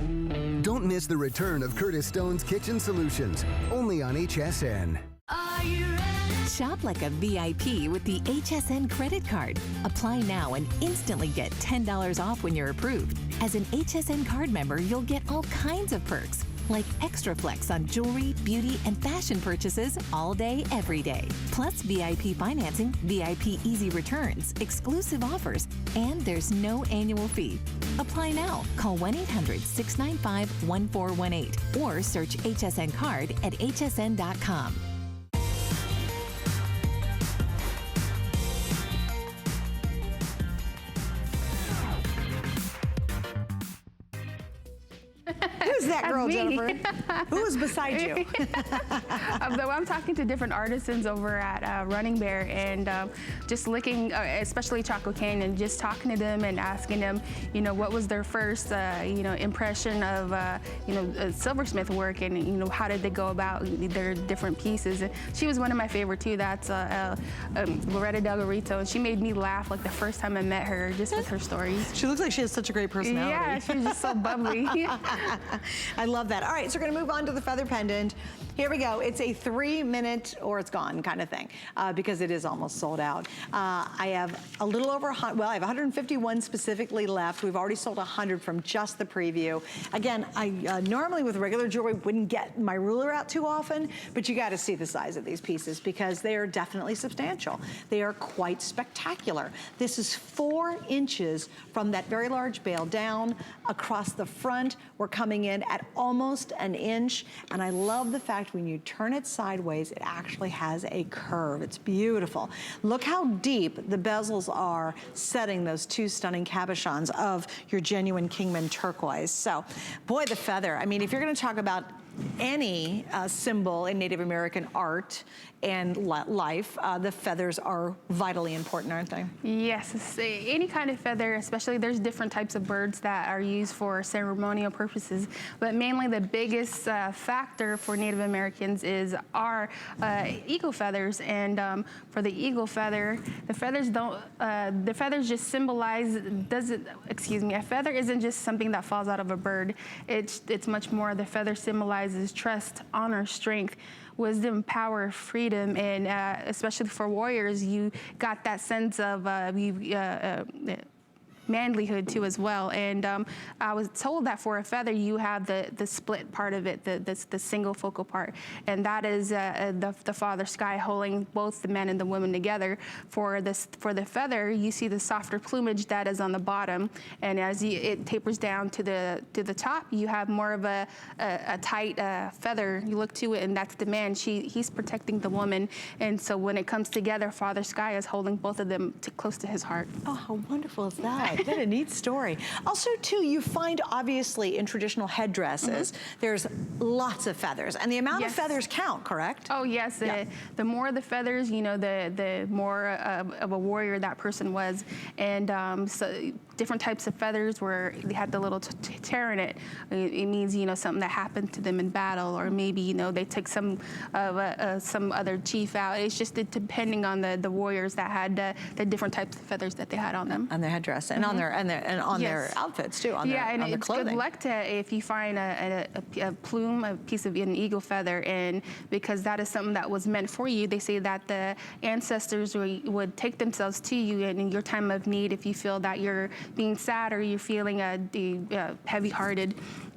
Don't miss the return of Curtis Stone's Kitchen Solutions, only on HSN. Are you ready? Shop like a VIP with the HSN credit card. Apply now and instantly get $10 off when you're approved. As an HSN card member, you'll get all kinds of perks, like extra flex on jewelry, beauty, and fashion purchases all day, every day. Plus VIP financing, VIP easy returns, exclusive offers, and there's no annual fee. Apply now. Call 1-800-695-1418 or search HSN card at hsn.com. Who's that girl, Jennifer? Who is beside you? I'm talking to different artisans over at Running Bear, and just looking, especially Chaco Canyon, just talking to them and asking them, you know, what was their first, you know, impression of, you know, silversmith work, and, you know, how did they go about their different pieces. And she was one of my favorite too. That's Loretta Del Garrito, and she made me laugh like the first time I met her, just with her stories. She looks like she has such a great personality. Yeah, she's just so bubbly. I love that. All right, so we're gonna move on to the feather pendant. Here we go. It's a 3-minute or it's gone kind of thing, because it is almost sold out. I have a little over, well, I have 151 specifically left. We've already sold 100 from just the preview. Again, I normally with regular jewelry wouldn't get my ruler out too often, but you gotta see the size of these pieces because they are definitely substantial. They are quite spectacular. This is 4 inches from that very large bail down across the front. We're coming in at almost an inch, and I love the fact when you turn it sideways, it actually has a curve. It's beautiful. Look how deep the bezels are, setting those 2 stunning cabochons of your genuine Kingman turquoise. So, boy, the feather. I mean, if you're gonna talk about any symbol in Native American art and life, the feathers are vitally important, aren't they? Yes, any kind of feather, especially there's different types of birds that are used for ceremonial purposes, but mainly the biggest factor for Native Americans is our eagle feathers. And for the eagle feather, the feathers just symbolize, a feather isn't just something that falls out of a bird. It's much more. The feather symbolizes trust, honor, strength, wisdom, power, freedom, and especially for warriors, you got that sense of manlyhood too as well. And I was told that for a feather, you have the split part of it, the single focal part, and that is the father sky holding both the men and the women together. For the feather, you see the softer plumage that is on the bottom, and as it tapers down to the top, you have more of a tight feather. You look to it, and that's the man. He's protecting the woman, and so when it comes together, Father Sky is holding both of them close to his heart. Oh, how wonderful is that? What a neat story. Also, too, you find obviously in traditional headdresses, there's lots of feathers, and the amount of feathers count, correct? Oh yes, the more the feathers, you know, the more of a warrior that person was, and so different types of feathers where they had the little tear in it. It means, you know, something that happened to them in battle, or maybe, you know, they took some other chief out. It's just depending on the warriors that had the different types of feathers that they had on them. On their headdress and on their outfits too, on their it's clothing. good luck if you find a plume, a piece of an eagle feather, and because that is something that was meant for you. They say that the ancestors would take themselves to you in your time of need if you feel that you're being sad or you're feeling heavy-hearted.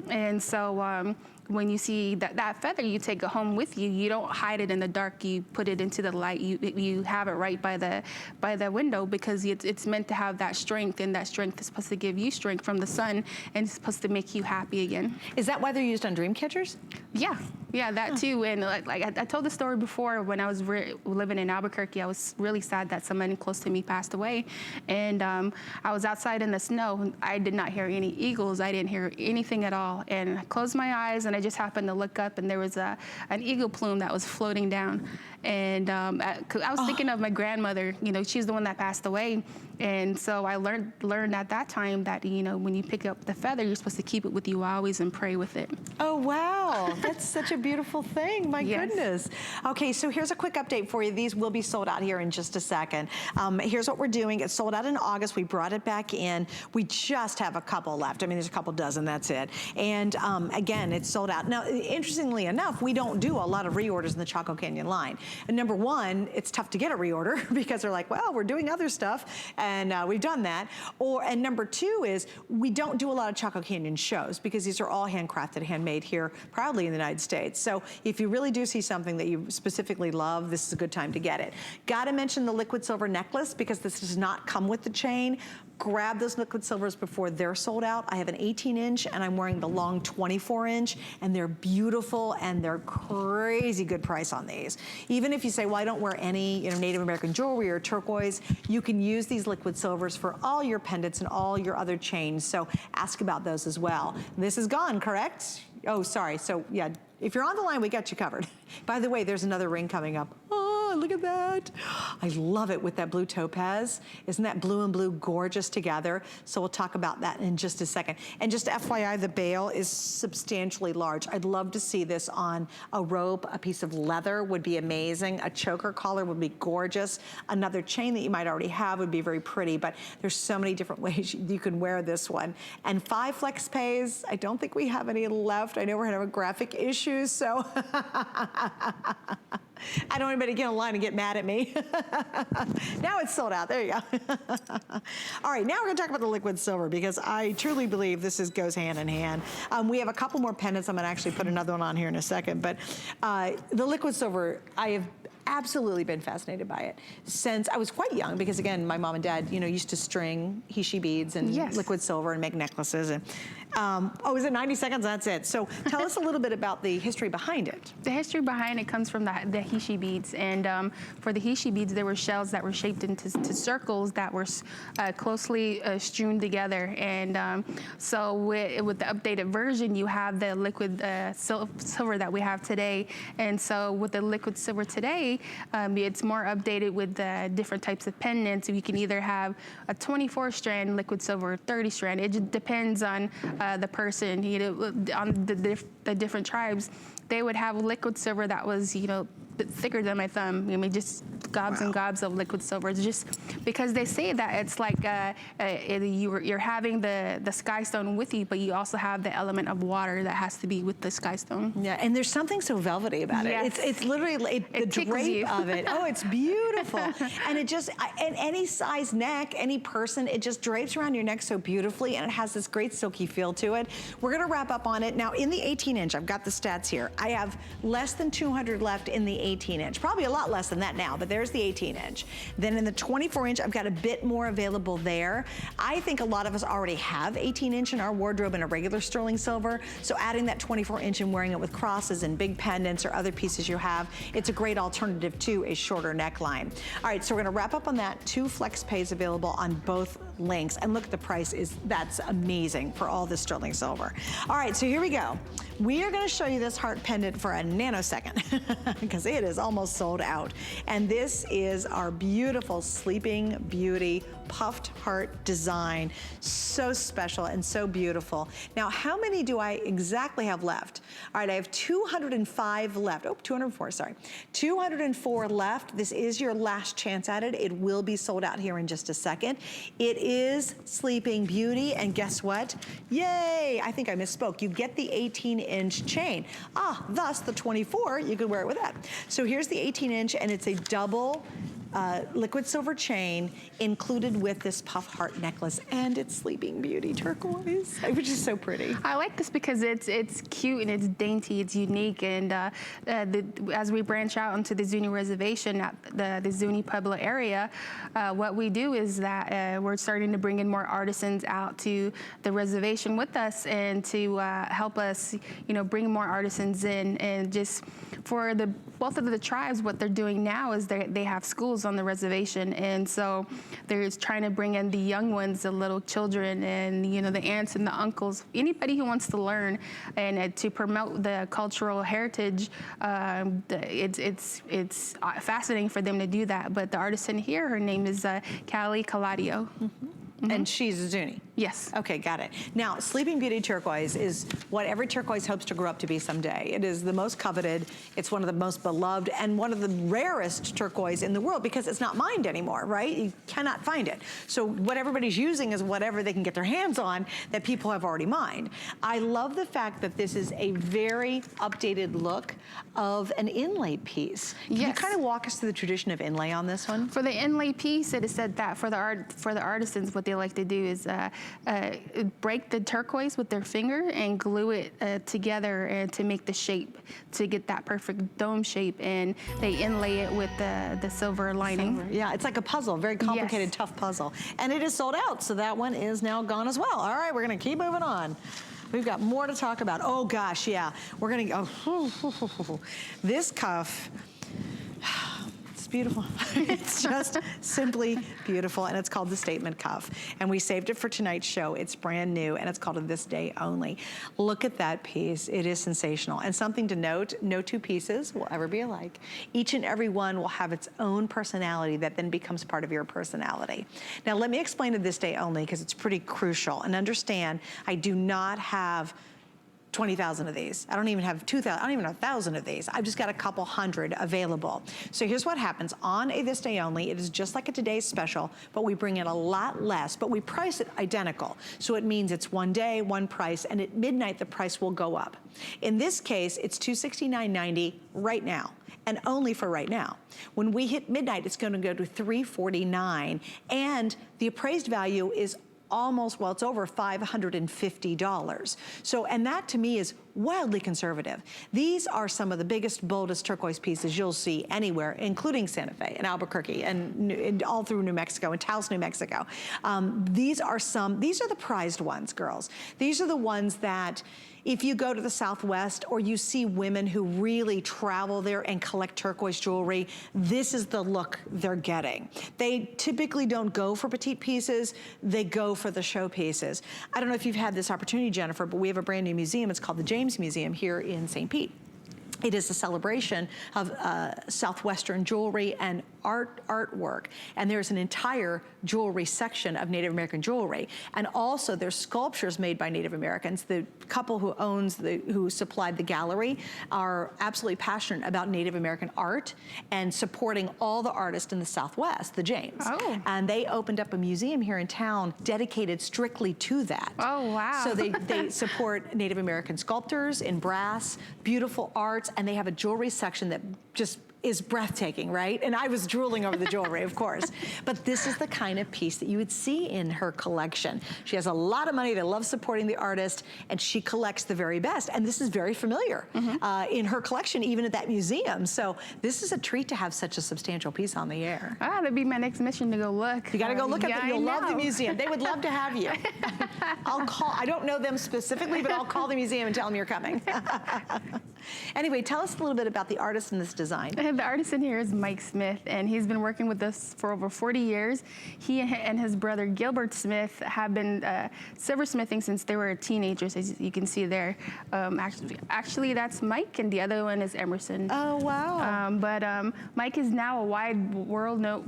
And so when you see that feather, you take it home with you. You don't hide it in the dark. You put it into the light. You have it right by the window, because it's meant to have that strength, and that strength is supposed to give you strength from the sun, and it's supposed to make you happy again. Is that why they're used on dream catchers? Yeah, that too. And like I told the story before, when I was living in Albuquerque, I was really sad that someone close to me passed away, and I was outside in the snow. I did not hear any eagles. I didn't hear anything at all, and I closed my eyes, and I just happened to look up, and there was an eagle plume that was floating down. And I was thinking of my grandmother. You know, she's the one that passed away, and so I learned at that time that, you know, when you pick up the feather, you're supposed to keep it with you always and pray with it. Oh wow, that's such a beautiful thing. My goodness. Okay, so here's a quick update for you. These will be sold out here in just a second. Here's what we're doing. It's sold out in August. We brought it back in. We just have a couple left. I mean, there's a couple dozen. That's it. And again, it's sold out. Now, interestingly enough, we don't do a lot of reorders in the Chaco Canyon line. And number one, it's tough to get a reorder because they're like, well, we're doing other stuff, and we've done that. And number two is we don't do a lot of Chaco Canyon shows because these are all handcrafted, handmade here, proudly in the United States. So if you really do see something that you specifically love, this is a good time to get it. Gotta mention the liquid silver necklace, because this does not come with the chain. Grab those liquid silvers before they're sold out. I have an 18-inch, and I'm wearing the long 24-inch, and they're beautiful, and they're crazy good price on these. Even if you say, well, I don't wear any, you know, Native American jewelry or turquoise, you can use these liquid silvers for all your pendants and all your other chains. So ask about those as well. This is gone, correct? Oh, sorry. So yeah, if you're on the line, we got you covered. By the way, there's another ring coming up. Oh, look at that. I love it with that blue topaz. Isn't that blue and blue gorgeous together? So we'll talk about that in just a second. And just FYI, the bail is substantially large. I'd love to see this on a rope. A piece of leather would be amazing. A choker collar would be gorgeous. Another chain that you might already have would be very pretty, but there's so many different ways you can wear this one. And 5 flex pays, I don't think we have any left. I know we're having graphic issues, so I don't want anybody to get online and get mad at me. Now it's sold out. There you go. All right, now we're going to talk about the liquid silver, because I truly believe this goes hand in hand. We have a couple more pendants. I'm going to actually put another one on here in a second. But the liquid silver, I have absolutely been fascinated by it since I was quite young, because again, my mom and dad, you know, used to string he-she beads and liquid silver and make necklaces. And oh, is it 90 seconds? That's it. So tell us a little bit about the history behind it. The history behind it comes from the he-she beads, and for the he-she beads, there were shells that were shaped into circles that were closely strewn together. And so with the updated version, you have the liquid silver that we have today. And so with the liquid silver today, it's more updated with the different types of pendants. You can either have a 24-strand liquid silver or 30-strand. It just depends on the person, you know, on the different tribes. They would have liquid silver that was, you know, thicker than my thumb. I mean, just gobs and gobs of liquid silver. It's just because they say that it's like you're having the sky stone with you, but you also have the element of water that has to be with the sky stone. Yeah, and there's something so velvety about Yes. it. It's literally the drape of it. Oh, it's beautiful. And it just, and any size neck, any person, it just drapes around your neck so beautifully, and it has this great silky feel to it. We're gonna wrap up on it. Now, in the 18-inch, I've got the stats here. I have less than 200 left in the 18-inch. Probably a lot less than that now, but there's the 18-inch. Then in the 24-inch, I've got a bit more available there. I think a lot of us already have 18-inch in our wardrobe in a regular sterling silver, so adding that 24-inch and wearing it with crosses and big pendants or other pieces you have, it's a great alternative to a shorter neckline. All right, so we're gonna wrap up on that. 2 flex pays available on both links. And look at the price, that's amazing for all this sterling silver. All right, so here we go. We are gonna show you this heart pendant for a nanosecond because it is almost sold out. And this is our beautiful Sleeping Beauty puffed heart design. So special and so beautiful. Now, how many do I exactly have left? All right, I have 205 left. Oh, 204, sorry. 204 left. This is your last chance at it. It will be sold out here in just a second. It is Sleeping Beauty, and guess what? Yay, I think I misspoke. You get the 18-inch chain. Thus the 24, you could wear it with that. So here's the 18-inch, and it's a double liquid silver chain included with this puff heart necklace, and it's Sleeping Beauty turquoise, which is so pretty. I like this because it's cute and it's dainty, it's unique, and as we branch out into the Zuni Reservation at the Zuni Pueblo area, what we do is that we're starting to bring in more artisans out to the reservation with us, and to help us, bring more artisans in, and just for both of the tribes, what they're doing now is they have schools on the reservation, and so they're trying to bring in the young ones, the little children, and the aunts and the uncles, anybody who wants to learn, and to promote the cultural heritage. It's fascinating for them to do that. But the artisan here, her name is Callie Caladio. And she's a Zuni? Yes. Okay, got it. Now, Sleeping Beauty turquoise is what every turquoise hopes to grow up to be someday. It is the most coveted, it's one of the most beloved, and one of the rarest turquoise in the world because it's not mined anymore, right? You cannot find it. So what everybody's using is whatever they can get their hands on that people have already mined. I love the fact that this is a very updated look of an inlay piece. Can you kind of walk us through the tradition of inlay on this one? For the inlay piece, it is said that for the artisans, what they like to do is break the turquoise with their finger and glue it together and to make the shape, to get that perfect dome shape, and they inlay it with the silver lining. Yeah, it's like a puzzle, very complicated, tough puzzle. And it is sold out, so that one is now gone as well. All right, we're gonna keep moving on. We've got more to talk about. Oh gosh, yeah. We're gonna go, this cuff, it's beautiful. It's just simply beautiful, and it's called the Statement Cuff. And we saved it for tonight's show. It's brand new, and it's called a This Day Only. Look at that piece. It is sensational. And something to note, no two pieces will ever be alike. Each and every one will have its own personality that then becomes part of your personality. Now, let me explain a This Day Only, because it's pretty crucial. And understand, I do not have 20,000 of these. I don't even have 2,000, I don't even have 1,000 of these. I've just got a couple hundred available. So here's what happens. On a This Day Only, it is just like a Today's Special, but we bring in a lot less, but we price it identical. So it means it's one day, one price, and at midnight, the price will go up. In this case, it's $269.90 right now, and only for right now. When we hit midnight, it's gonna go to $349, and the appraised value is almost, well, it's over $550. So, and that to me is wildly conservative. These are some of the biggest, boldest turquoise pieces you'll see anywhere, including Santa Fe and Albuquerque and all through New Mexico and Taos, New Mexico. These are the prized ones, girls. These are the ones that if you go to the Southwest or you see women who really travel there and collect turquoise jewelry, this is the look they're getting. They typically don't go for petite pieces, they go for the show pieces. I don't know if you've had this opportunity, Jennifer, but we have a brand new museum. It's called the James Museum here in St. Pete. It is a celebration of Southwestern jewelry and artwork. And there's an entire jewelry section of Native American jewelry. And also there's sculptures made by Native Americans. The couple who supplied the gallery are absolutely passionate about Native American art and supporting all the artists in the Southwest, the James. Oh. And they opened up a museum here in town dedicated strictly to that. Oh, wow. So they support Native American sculptors in brass, beautiful arts, and they have a jewelry section that just is breathtaking, right? And I was drooling over the jewelry, of course. But this is the kind of piece that you would see in her collection. She has a lot of money. They love supporting the artist, and she collects the very best. And this is very familiar in her collection, even at that museum. So this is a treat to have such a substantial piece on the air. Ah, that'd be my next mission to go look. You got to go look at them. You'll love the know. museum. They would love to have you. I'll call. I don't know them specifically, but I'll call the museum and tell them you're coming. Anyway, tell us a little bit about the artist in this design. The artist in here is Mike Smith, and he's been working with us for over 40 years. He and his brother Gilbert Smith have been silversmithing since they were teenagers, as you can see there. Actually, that's Mike, and the other one is Emerson. Oh, wow. Mike is now a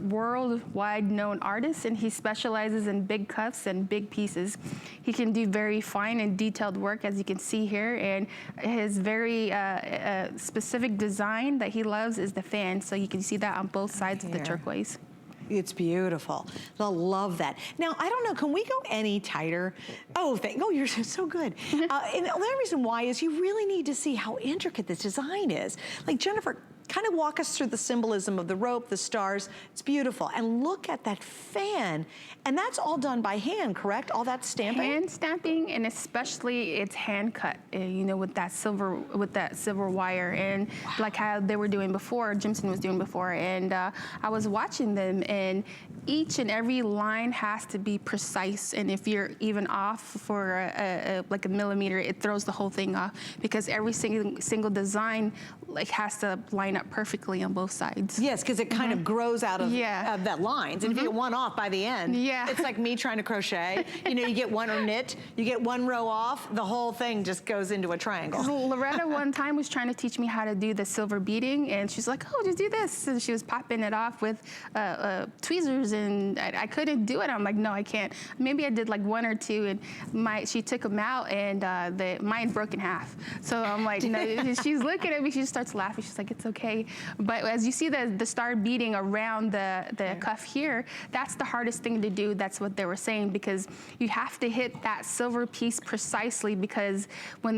worldwide known artist, and he specializes in big cuffs and big pieces. He can do very fine and detailed work, as you can see here, and his very specific design that he loves is the fan, so you can see that on both sides of the turquoise. It's beautiful. They'll love that. Now, I don't know, can we go any tighter? Oh, you're so good. And the only reason why is you really need to see how intricate this design is. Like, Jennifer, kind of walk us through the symbolism of the rope, the stars. It's beautiful. And look at that fan. And that's all done by hand, correct? All that stamping? Hand stamping, and especially it's hand cut, you know, with that silver wire, and like how they were doing before, Jimson was doing before. And I was watching them, and each and every line has to be precise. And if you're even off for like a millimeter, it throws the whole thing off, because every single design like has to line up perfectly on both sides. Yes, because it kind of grows out of that lines. And if you get one off by the end, it's like me trying to crochet. You know, you get one knit, you get one row off, the whole thing just goes into a triangle. Loretta one time was trying to teach me how to do the silver beading, and she's like, oh, just do this. And she was popping it off with tweezers, and I couldn't do it. I'm like, no, I can't. Maybe I did like one or two, and she took them out, and mine broke in half. So I'm like, no. She's looking at me, she just starts laughing. She's like, it's okay. But as you see the star beading around the cuff here, that's the hardest thing to do. That's what they were saying, because you have to hit that silver piece precisely, because when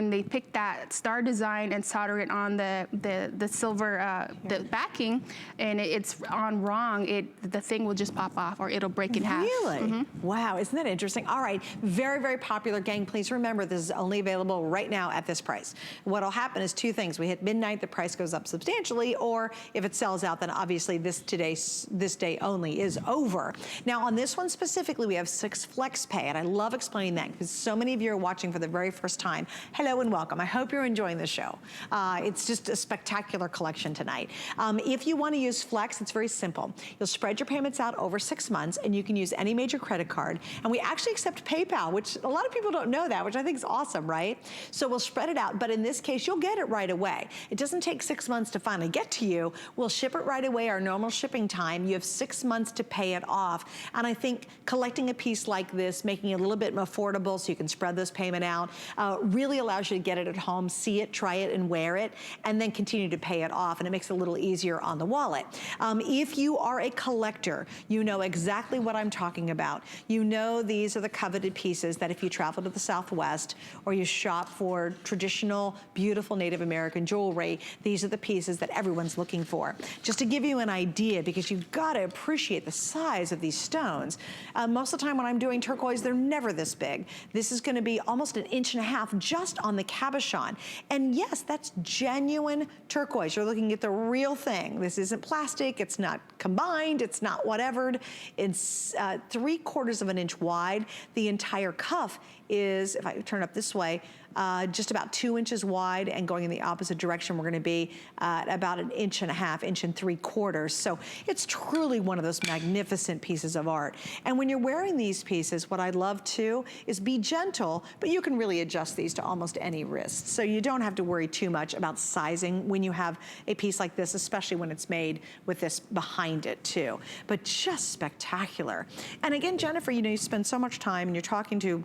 they pick that star design and solder it on the silver the backing, and it's on wrong, the thing will just pop off, or it'll break in half. Really? Wow, isn't that interesting? All right, very, very popular, gang. Please remember, this is only available right now at this price. What'll happen is two things. We hit midnight, the price goes up substantially, or if it sells out, then obviously this day only is over. Now, on this one specifically, we have 6 flex pay, and I love explaining that because so many of you are watching for the very first time. Hello and welcome. I hope you're enjoying the show. It's just a spectacular collection tonight. If you want to use Flex, it's very simple. You'll spread your payments out over 6 months, and you can use any major credit card. And we actually accept PayPal, which a lot of people don't know that, which I think is awesome, right? So we'll spread it out, but in this case, you'll get it right away. It doesn't take 6 months to finally get to you. We'll ship it right away, our normal shipping time. You have 6 months to pay it off. And I think collecting a piece like this, making it a little bit more affordable so you can spread this payment out, really allows you to get it at home, see it, try it, and wear it, and then continue to pay it off, and it makes it a little easier on the wallet. If you are a collector, you know exactly what I'm talking about. You know these are the coveted pieces that if you travel to the Southwest or you shop for traditional, beautiful Native American jewelry, these are the pieces that everyone's looking for. Just to give you an idea, because you've got to appreciate the size of these stones. Most of the time when I'm doing turquoise, they're never this big. This is going to be almost 1.5 inches just on the cabochon. And yes, that's genuine turquoise. You're looking at the real thing. This isn't plastic, it's not combined, it's not whatevered. It's 3/4 of an inch wide. The entire cuff is, if I turn up this way, just about 2 inches wide, and going in the opposite direction, we're gonna be at about 1.5 inches, 1.75 inches. So it's truly one of those magnificent pieces of art. And when you're wearing these pieces, what I love too is be gentle, but you can really adjust these to almost any wrist. So you don't have to worry too much about sizing when you have a piece like this, especially when it's made with this behind it too. But just spectacular. And again, Jennifer, you know, you spend so much time and you're talking to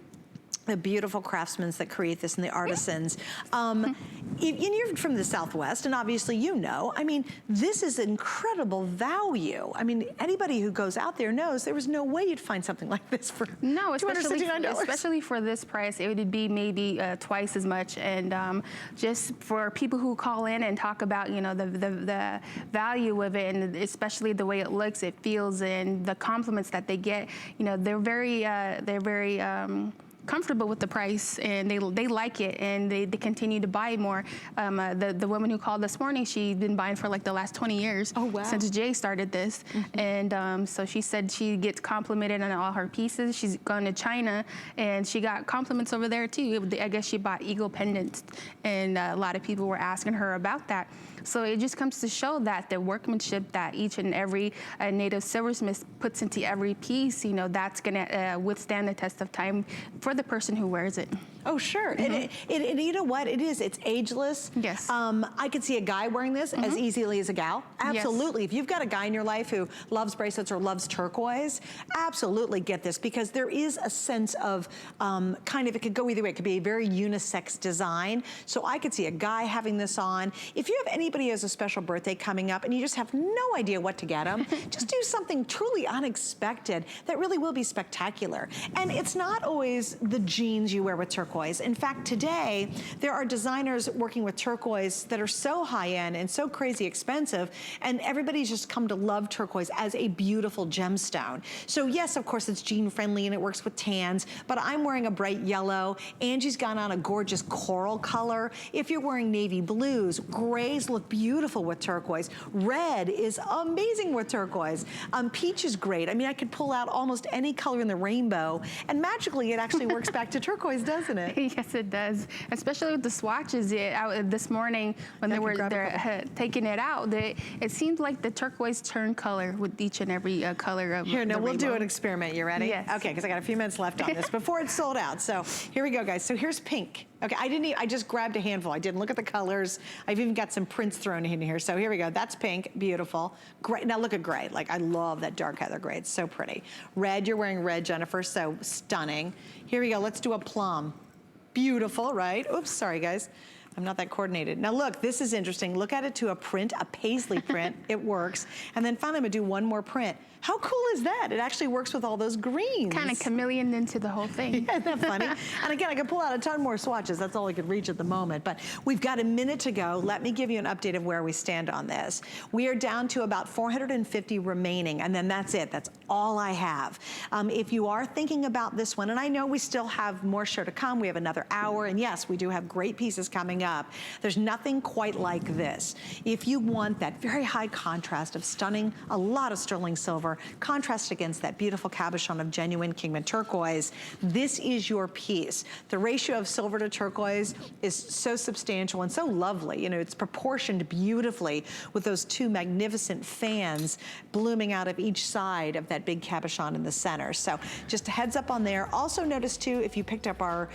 the beautiful craftsmen that create this and the artisans. And you're from the Southwest, and obviously you know, I mean, this is incredible value. I mean, anybody who goes out there knows there was no way you'd find something like this for especially for this price, it would be maybe twice as much. And just for people who call in and talk about, you know, the value of it, and especially the way it looks, it feels, and the compliments that they get, you know, they're very comfortable with the price, and they like it, and they continue to buy more. The woman who called this morning, she's been buying for like the last 20 years. Oh, wow. Since Jay started this. And so she said she gets complimented on all her pieces. She's gone to China, and she got compliments over there too. I guess she bought eagle pendants, and a lot of people were asking her about that. So it just comes to show that the workmanship that each and every native silversmith puts into every piece, you know, that's gonna withstand the test of time for the person who wears it. Oh, sure. And you know what? It's ageless. Yes. I could see a guy wearing this as easily as a gal. Absolutely. Yes. If you've got a guy in your life who loves bracelets or loves turquoise, absolutely get this, because there is a sense of kind of, it could go either way. It could be a very unisex design. So I could see a guy having this on. If you have anybody who has a special birthday coming up and you just have no idea what to get them, just do something truly unexpected that really will be spectacular. And it's not always the jeans you wear with turquoise. In fact, today, there are designers working with turquoise that are so high-end and so crazy expensive, and everybody's just come to love turquoise as a beautiful gemstone. So yes, of course, it's jean-friendly and it works with tans, but I'm wearing a bright yellow. Angie's gone on a gorgeous coral color. If you're wearing navy blues, grays look beautiful with turquoise. Red is amazing with turquoise. Peach is great. I mean, I could pull out almost any color in the rainbow, and magically it actually works back to turquoise, doesn't it? Yes, it does. Especially with the swatches this morning when they were taking it out. It seemed like the turquoise turned color with each and every color of Here, now we'll rainbow. do an experiment. You ready? Yes. Okay, because I got a few minutes left on this before it's sold out. So here we go, guys. So here's pink. Okay, I just grabbed a handful. I didn't look at the colors. I've even got some prints thrown in here. So here we go. That's pink, beautiful. Great. Now look at gray. Like, I love that dark heather gray. It's so pretty. Red, you're wearing red, Jennifer, so stunning. Here we go. Let's do a plum. Beautiful, right? Oops, sorry, guys. I'm not that coordinated. Now look, this is interesting. Look at it to a print, a paisley print. It works. And then finally, I'm gonna do one more print. How cool is that? It actually works with all those greens. Kind of chameleon into the whole thing. Yeah, isn't that funny? And again, I could pull out a ton more swatches. That's all I could reach at the moment. But we've got a minute to go. Let me give you an update of where we stand on this. We are down to about 450 remaining, and then that's it. That's all I have. If you are thinking about this one, and I know we still have more show to come. We have another hour, and yes, we do have great pieces coming up. There's nothing quite like this. If you want that very high contrast of stunning, a lot of sterling silver, contrast against that beautiful cabochon of genuine Kingman turquoise, this is your piece. The ratio of silver to turquoise is so substantial and so lovely. You know, it's proportioned beautifully with those two magnificent fans blooming out of each side of that big cabochon in the center. So just a heads up on there. Also notice too, if you picked up our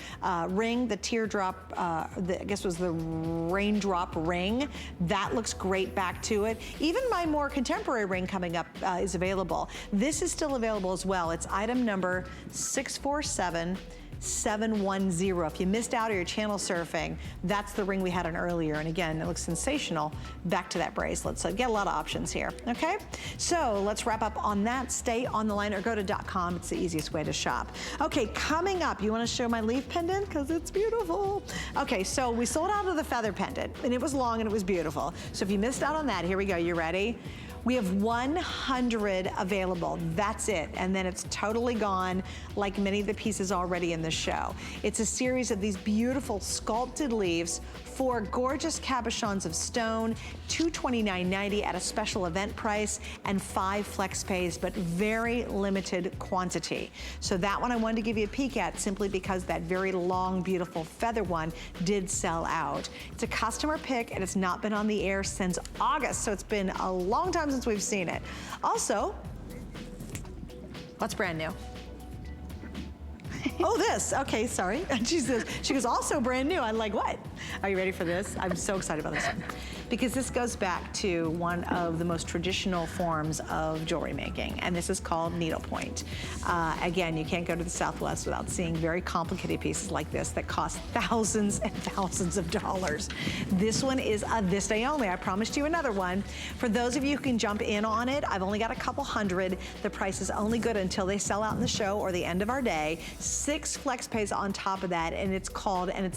ring, the teardrop, I guess was the raindrop ring, that looks great back to it. Even my more contemporary ring coming up is available. This is still available as well. It's item number 647710. If you missed out or you're channel surfing, that's the ring we had on earlier. And again, it looks sensational back to that bracelet. So get a lot of options here, okay? So let's wrap up on that. Stay on the line or go to .com. It's the easiest way to shop. Okay, coming up, you wanna show my leaf pendant? Because it's beautiful. Okay, so we sold out of the feather pendant, and it was long and it was beautiful. So if you missed out on that, here we go, you ready? We have 100 available, that's it. And then it's totally gone, like many of the pieces already in the show. It's a series of these beautiful sculpted leaves, 4 gorgeous cabochons of stone, $229.90 at a special event price, and 5 flex pays, but very limited quantity. So that one I wanted to give you a peek at simply because that very long, beautiful feather one did sell out. It's a customer pick, and it's not been on the air since August, so it's been a long time since we've seen it. Also, what's brand new? Oh, this, okay, sorry. She goes, also brand new. I'm like, what? Are you ready for this? I'm so excited about this one. Because this goes back to one of the most traditional forms of jewelry making, and this is called needlepoint. Again, you can't go to the Southwest without seeing very complicated pieces like this that cost thousands and thousands of dollars. This one is this day only. I promised you another one. For those of you who can jump in on it, I've only got a couple hundred. The price is only good until they sell out in the show or the end of our day. 6 flex pays on top of that, and it's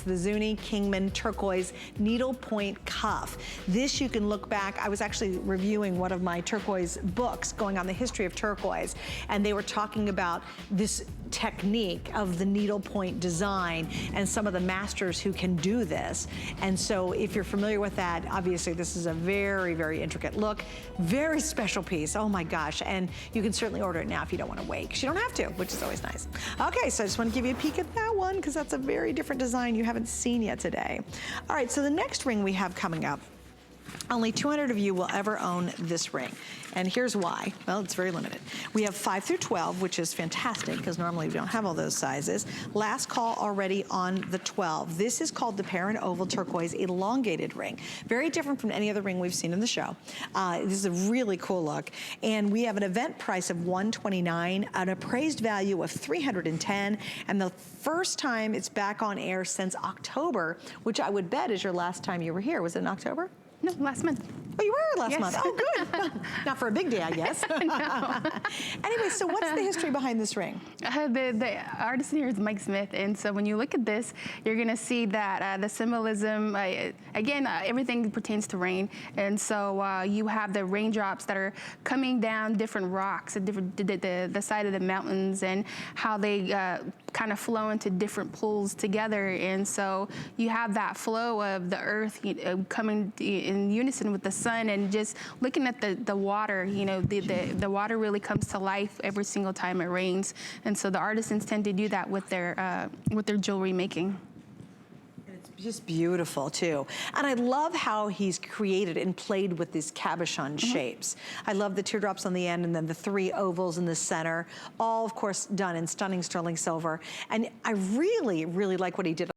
the Zuni Kingman Turquoise Needlepoint Cuff. This you can look back. I was actually reviewing one of my turquoise books going on the history of turquoise, and they were talking about this technique of the needlepoint design and some of the masters who can do this. And so if you're familiar with that, obviously this is a very, very intricate look, very special piece. Oh my gosh. And you can certainly order it now if you don't want to wait, because you don't have to, which is always nice. Okay, so I just want to give you a peek at that one because that's a very different design you haven't seen yet today. All right, so the next ring we have coming up, only 200 of you will ever own this ring. And here's why. Well, it's very limited. We have 5 through 12, which is fantastic because normally we don't have all those sizes. Last call already on the 12. This is called the Perrin Oval Turquoise Elongated Ring. Very different from any other ring we've seen in the show. This is a really cool look. And we have an event price of $129, an appraised value of $310, and the first time it's back on air since October, which I would bet is your last time you were here. Was it in October? No, last month. Oh, you were last Yes. month. Oh, good. Not for a big day, I guess. Anyway, so what's the history behind this ring? The artist here is Mike Smith, and so when you look at this, you're going to see that the symbolism, again, everything pertains to rain, and so you have the raindrops that are coming down different rocks at the side of the mountains, and how they kind of flow into different pools together, and so you have that flow of the earth coming in unison with the sun, and just looking at the water, the water really comes to life every single time it rains, and so the artisans tend to do that with their jewelry making. Just beautiful too. And I love how he's created and played with these cabochon shapes. I love the teardrops on the end and then the 3 ovals in the center, all of course done in stunning sterling silver. And I really, really like what he did